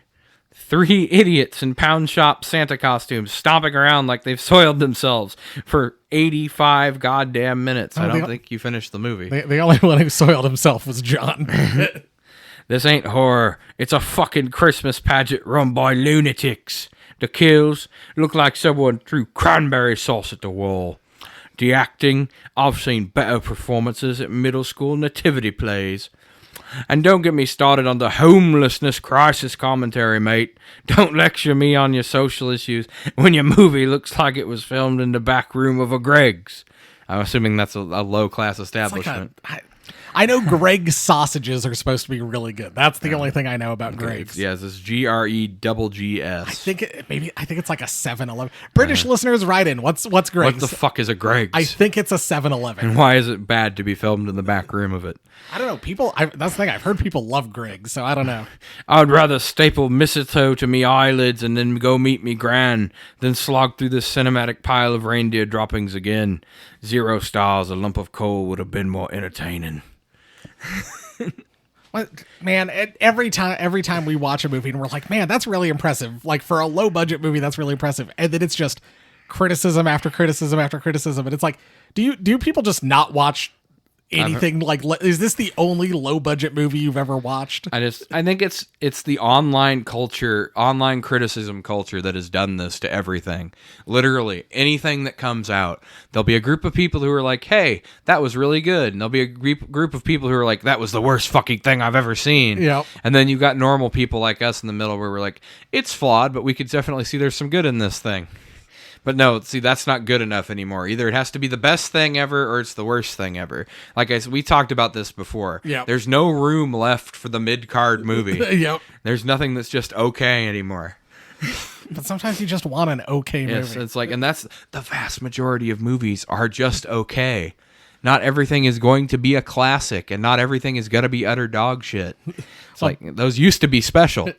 3 idiots in pound shop Santa costumes stomping around like they've soiled themselves for 85 goddamn minutes. I don't think you finished the movie. The only one who soiled himself was John. This ain't horror. It's a fucking Christmas pageant run by lunatics. The kills look like someone threw cranberry sauce at the wall. The acting, I've seen better performances at middle school nativity plays. And don't get me started on the homelessness crisis commentary, mate. Don't lecture me on your social issues when your movie looks like it was filmed in the back room of a Greg's. I'm assuming that's a low-class establishment. I know Greg's sausages are supposed to be really good. That's the only thing I know about Greg's. Yeah, this is GREGGS. I think it's like a 7-Eleven. British listeners, write in. What's Greg's? What the fuck is a Greg's? I think it's a 7-Eleven. And why is it bad to be filmed in the back room of it? I don't know. That's the thing. I've heard people love Greg's, so I don't know. I'd rather staple mistletoe to me eyelids and then go meet me gran than slog through this cinematic pile of reindeer droppings again. 0 stars. A lump of coal would have been more entertaining. Man, every time we watch a movie and we're like, man, that's really impressive. Like, for a low budget movie, that's really impressive. And then it's just criticism after criticism after criticism. And it's like, do people just not watch anything? Is this the only low budget movie you've ever watched? I think it's the online criticism culture that has done this to everything. Literally anything that comes out, there'll be a group of people who are like, "Hey, that was really good," and there'll be a group of people who are like, "That was the worst fucking thing I've ever seen." Yep. And then you've got normal people like us in the middle where we're like, "It's flawed, but we could definitely see there's some good in this thing." But no, see, that's not good enough anymore. Either it has to be the best thing ever or it's the worst thing ever. Like I said, we talked about this before. Yep. There's no room left for the mid-card movie. Yep. There's nothing that's just okay anymore. But sometimes you just want an okay movie. Yes, it's like, and that's the vast majority of movies are just okay. Not everything is going to be a classic, and not everything is going to be utter dog shit. It's like, those used to be special.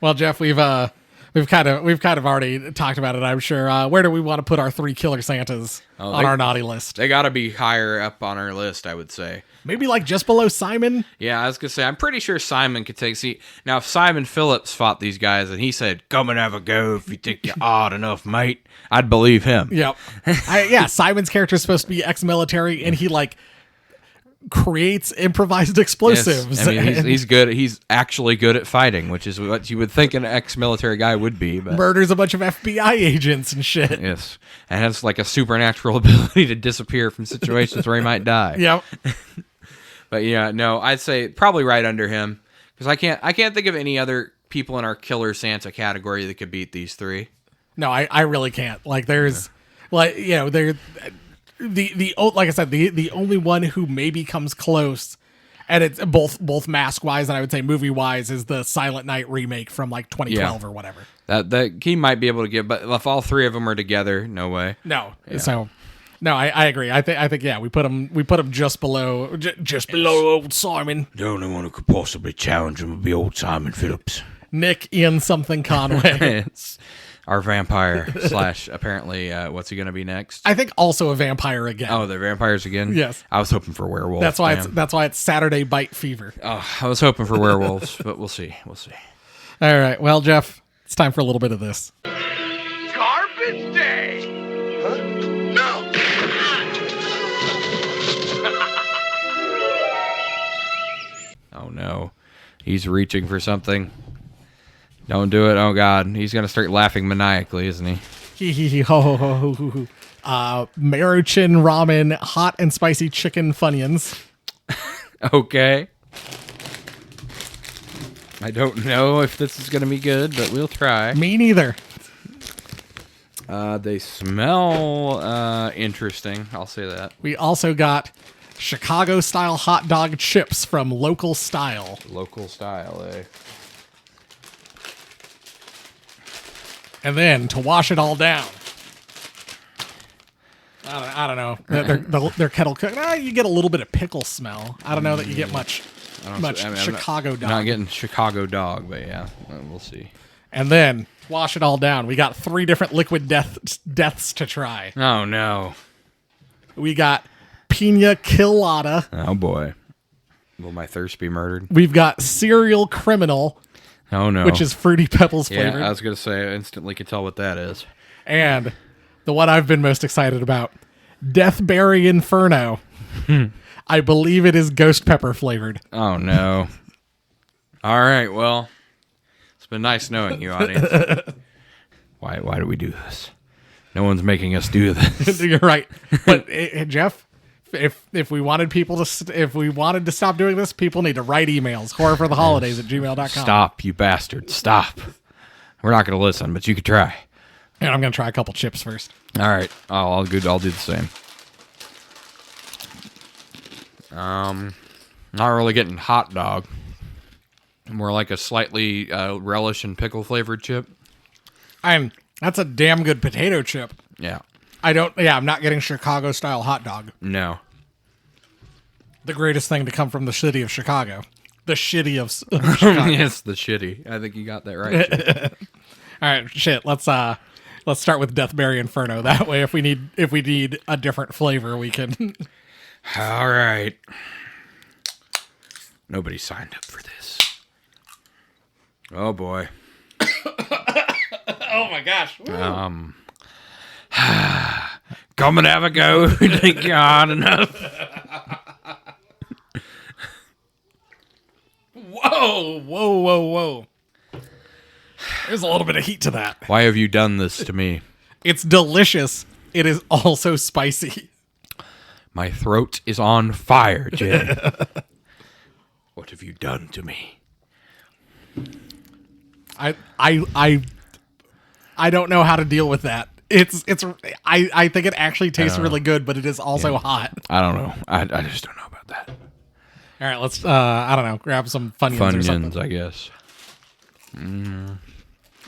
Well, Jeff, we've kind of already talked about it, I'm sure. Where do we want to put our 3 killer Santas on our naughty list? They got to be higher up on our list, I would say. Maybe like just below Simon? Yeah, I was going to say, I'm pretty sure Simon could take... See, now, if Simon Phillips fought these guys and he said, "Come and have a go if you think you're odd enough, mate," I'd believe him. Yep. Simon's character is supposed to be ex-military, and he, creates improvised explosives. Yes. I mean, he's good. He's actually good at fighting, which is what you would think an ex-military guy would be. But murders a bunch of FBI agents and shit. Yes, and has a supernatural ability to disappear from situations where he might die. Yep. But yeah, no, I'd say probably right under him, because I can't think of any other people in our killer Santa category that could beat these 3. No, I really can't. There's the like I said, the only one who maybe comes close, and it's both mask wise and I would say movie wise, is the Silent Night remake from 2012 or whatever. That he might be able to give, but if all 3 of them are together, no way. No, so no, I agree. I think yeah, we put him just below old Simon. The only one who could possibly challenge him would be old Simon Phillips. Nick Ian something Conway. It's our vampire / apparently what's he going to be next? I think also a vampire again. Oh, they're vampires again? Yes. I was hoping for werewolves. That's why it's Saturday Bite Fever. Oh, I was hoping for werewolves, but we'll see. All right. Well, Jeff, it's time for a little bit of this. Garbage day! Huh? No! Oh, no. He's reaching for something. Don't do it. Oh, God. He's going to start laughing maniacally, isn't he? Hee hee hee ho ho ho ho ho. Maruchan ramen, hot and spicy chicken Funyuns. Okay. I don't know if this is going to be good, but we'll try. Me neither. They smell interesting. I'll say that. We also got Chicago-style hot dog chips from Local Style. Local style, eh? And then, to wash it all down, I don't know. They're kettle cooked. You get a little bit of pickle smell. I don't know that you get much Chicago dog. I'm not getting Chicago dog, but yeah, we'll see. And then, wash it all down. We got 3 different liquid deaths to try. Oh, no. We got Pina Colada. Oh, boy. Will my thirst be murdered? We've got Serial Criminal, Oh, no. which is Fruity Pebbles flavored. Yeah, I was going to say, I instantly could tell what that is. And the one I've been most excited about, Deathberry Inferno. I believe it is ghost pepper flavored. Oh, no. All right, well, it's been nice knowing you, audience. Why do we do this? No one's making us do this. You're right. But Jeff, if we wanted people to if we wanted to stop doing this, people need to write emails. horrorfortheholidays@gmail.com. Stop, you bastard. Stop. We're not going to listen, but you could try. And I'm going to try a couple chips first. All right. I'll do the same. Not really getting hot dog. More like a slightly relish and pickle flavored chip. That's a damn good potato chip. Yeah. I'm not getting Chicago style hot dog. No. The greatest thing to come from the city of Chicago. The shitty of Chicago. Yes, the shitty. I think you got that right. All right, shit. Let's start with Deathberry Inferno. That way, if we need a different flavor, we can. All right. Nobody signed up for this. Oh boy. Oh my gosh. Come and have a go. Think you're hard enough. Whoa. There's a little bit of heat to that. Why have you done this to me? It's delicious. It is also spicy. My throat is on fire, Jay. What have you done to me? I don't know how to deal with that. I think it actually tastes really good, but it is also hot. I don't know. I just don't know about that. All right, let's I don't know, grab some Funyuns or something. Funyuns, I guess.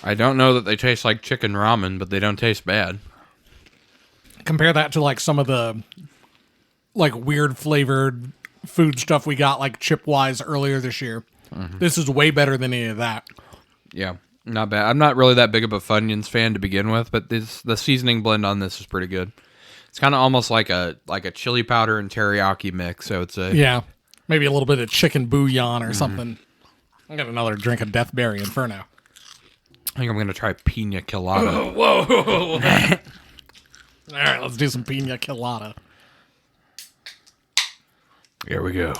I don't know that they taste like chicken ramen, but they don't taste bad. Compare that to like some of the like weird flavored food stuff we got like chip-wise earlier this year. Mm-hmm. This is way better than any of that. Yeah, not bad. I'm not really that big of a Funyuns fan to begin with, but the seasoning blend on this is pretty good. It's kind of almost like a chili powder and teriyaki mix, I would say. Yeah, maybe a little bit of chicken bouillon or something. I got another drink of Deathberry Inferno. I think I'm going to try Pina Colada. Whoa. All right, let's do some Pina Colada. Here we go.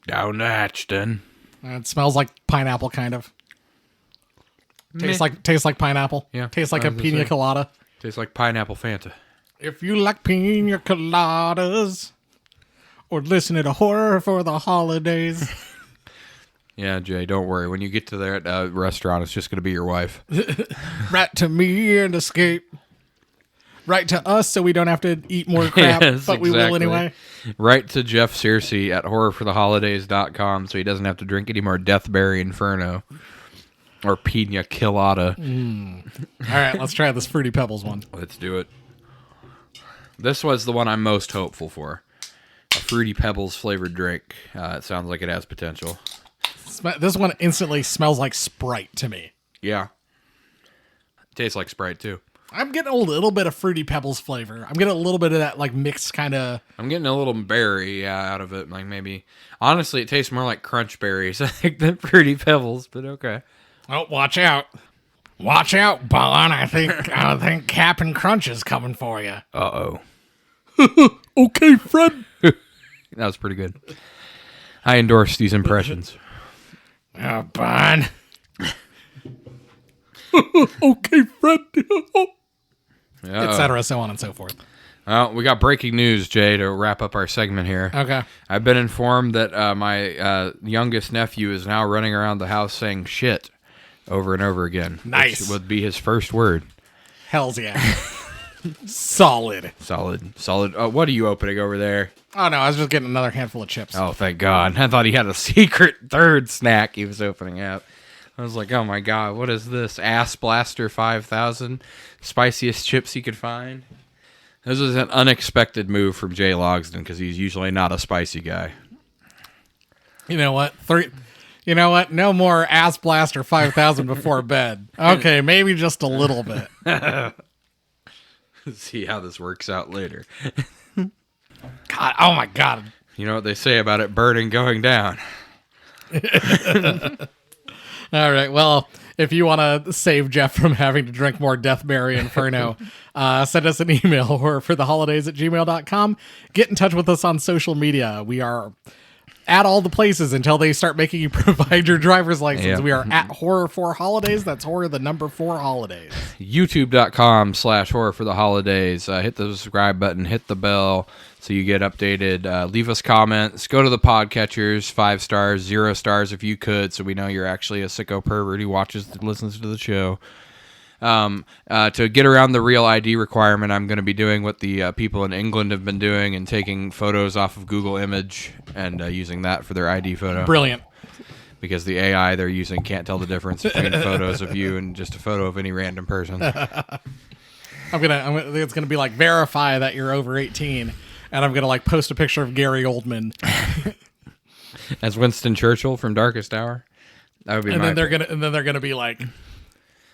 Down the hatch, then. It smells like pineapple, kind of. Tastes like pineapple. Yeah, Tastes like a Pina Colada. Tastes like pineapple Fanta. If you like Pina Coladas, or listening to Horror for the Holidays. Yeah, Jay, don't worry. When you get to that restaurant, it's just going to be your wife. Write to me and escape. Write to us so we don't have to eat more crap, yes, but we will anyway. Write to Jeff Searcy at horrorfortheholidays.com so he doesn't have to drink any more Deathberry Inferno or Pina Colada. All right, let's try this Fruity Pebbles one. Let's do it. This was the one I'm most hopeful for. A Fruity Pebbles flavored drink. It sounds like it has potential. This one instantly smells like Sprite to me. Yeah. Tastes like Sprite, too. I'm getting a little bit of Fruity Pebbles flavor. I'm getting a little bit of that like mixed kind of. I'm getting a little berry out of it. Like maybe. Honestly, it tastes more like Crunch Berries I think than Fruity Pebbles, but okay. Oh, watch out. Watch out, Bon. I think Cap'n Crunch is coming for you. Uh-oh. Okay, Fred. That was pretty good. I endorse these impressions. Oh, Bon. Okay, Fred. Etc. So on and so forth. Well, we got breaking news, Jay, to wrap up our segment here. Okay. I've been informed that my youngest nephew is now running around the house saying shit over and over again. Nice. Which would be his first word. Hells yeah. Solid. Solid. What are you opening over there? Oh, no, I was just getting another handful of chips. Oh, thank God. I thought he had a secret third snack he was opening up. I was like, oh my God, what is this? Ass Blaster 5000? Spiciest chips he could find? This was an unexpected move from Jay Logsdon because he's usually not a spicy guy. You know what? You know what? No more Ass Blaster 5000 before bed. Okay, maybe just a little bit. See how this works out later. God, oh my God. You know what they say about it burning going down. All right, well, if you want to save Jeff from having to drink more Deathberry Inferno, send us an email or for theholidays@gmail.com. Get in touch with us on social media. We are at all the places until they start making you provide your driver's license. Yep. We are at Horror for Holidays. That's horror, the number 4 holidays. YouTube.com/horror for the holidays. Hit the subscribe button, hit the bell so you get updated. Leave us comments. Go to the podcatchers, 5 stars, 0 stars if you could, so we know you're actually a sicko pervert who listens to the show. To get around the real ID requirement, I'm going to be doing what the people in England have been doing and taking photos off of Google Image and using that for their ID photo. Brilliant. Because the AI they're using can't tell the difference between photos of you and just a photo of any random person. It's gonna be like verify that you're over 18, and I'm gonna like post a picture of Gary Oldman As Winston Churchill from Darkest Hour. That would be and my then they're gonna be like,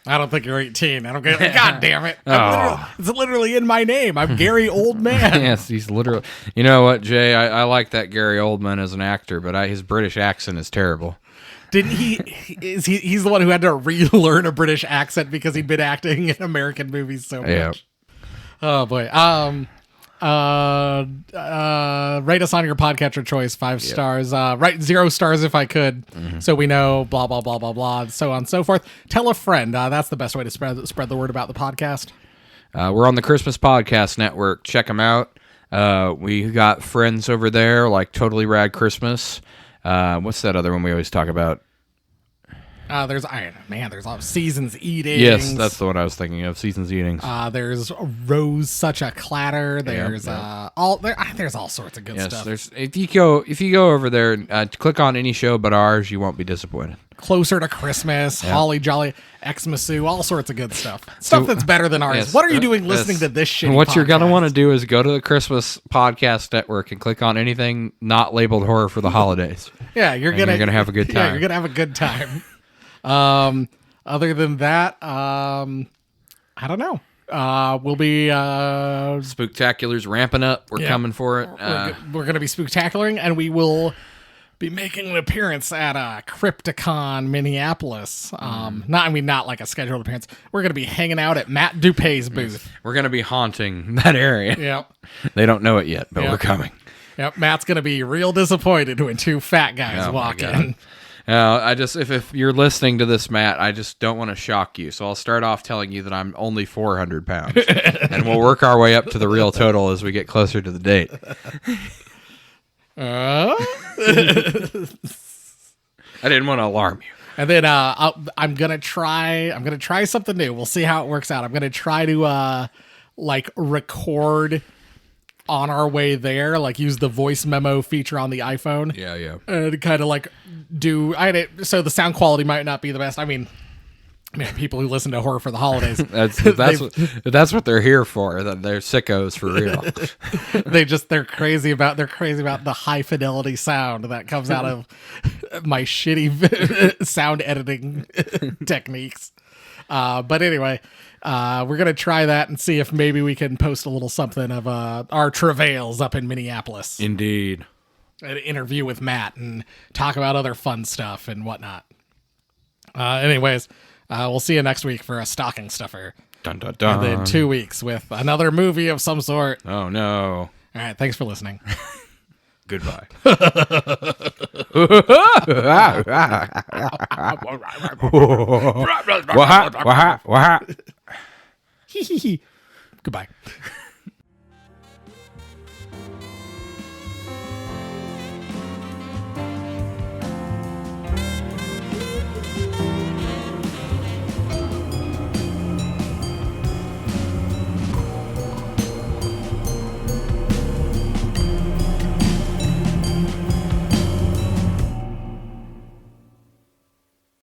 I don't think you're 18. I don't get it. God damn it. It's literally in my name. I'm Gary Oldman. Yes, he's literally. You know what, Jay? I like that Gary Oldman as an actor, but his British accent is terrible. Didn't he? He's the one who had to relearn a British accent because he'd been acting in American movies so much. Yeah. Oh boy. Rate us on your podcatcher choice, 5 stars. Write 0 stars if I could, so we know. Blah blah blah blah blah, so on and so forth. Tell a friend. That's the best way to spread the word about the podcast. We're on the Christmas Podcast Network. Check them out. We got friends over there like Totally Rad Christmas. What's that other one we always talk about? There's a lot of Seasons Eatings. Yes, that's the one I was thinking of. Seasons Eatings. There's Rose Such a Clatter. There's there's all sorts of good stuff. If you go over there and click on any show but ours, you won't be disappointed. Closer to Christmas, Holly Jolly, Xmasoo, all sorts of good stuff. Stuff that's better than ours. Yes, what are you doing listening to this shit? What you're gonna want to do is go to the Christmas Podcast Network and click on anything not labeled horror for the holidays. Yeah, you're gonna have a good time. Yeah, you're gonna have a good time. Other than that, I don't know. We'll be Spooktacular's ramping up. We're coming for it. We're gonna be spooktacular, and we will be making an appearance at Crypticon Minneapolis. Not like a scheduled appearance. We're gonna be hanging out at Matt Dupay's booth. We're gonna be haunting that area. Yep. They don't know it yet, but we're coming. Yep. Matt's gonna be real disappointed when 2 fat guys walk in. If you're listening to this, Matt, I just don't want to shock you. So I'll start off telling you that I'm only 400 pounds. And we'll work our way up to the real total as we get closer to the date. I didn't want to alarm you. And then I'm gonna try something new. We'll see how it works out. I'm gonna try to record on our way there, like use the voice memo feature on the iPhone. Yeah. And kind of like so the sound quality might not be the best. I mean, people who listen to Horror for the Holidays, that's what they're here for. They're sickos for real. they're crazy about the high fidelity sound that comes out of my shitty sound editing techniques. But anyway, we're gonna try that and see if maybe we can post a little something of our travails up in Minneapolis. Indeed. An interview with Matt and talk about other fun stuff and whatnot. Anyways, we'll see you next week for a stocking stuffer. Dun, dun, dun. And then 2 weeks with another movie of some sort. Oh no. All right, thanks for listening. Goodbye. Goodbye.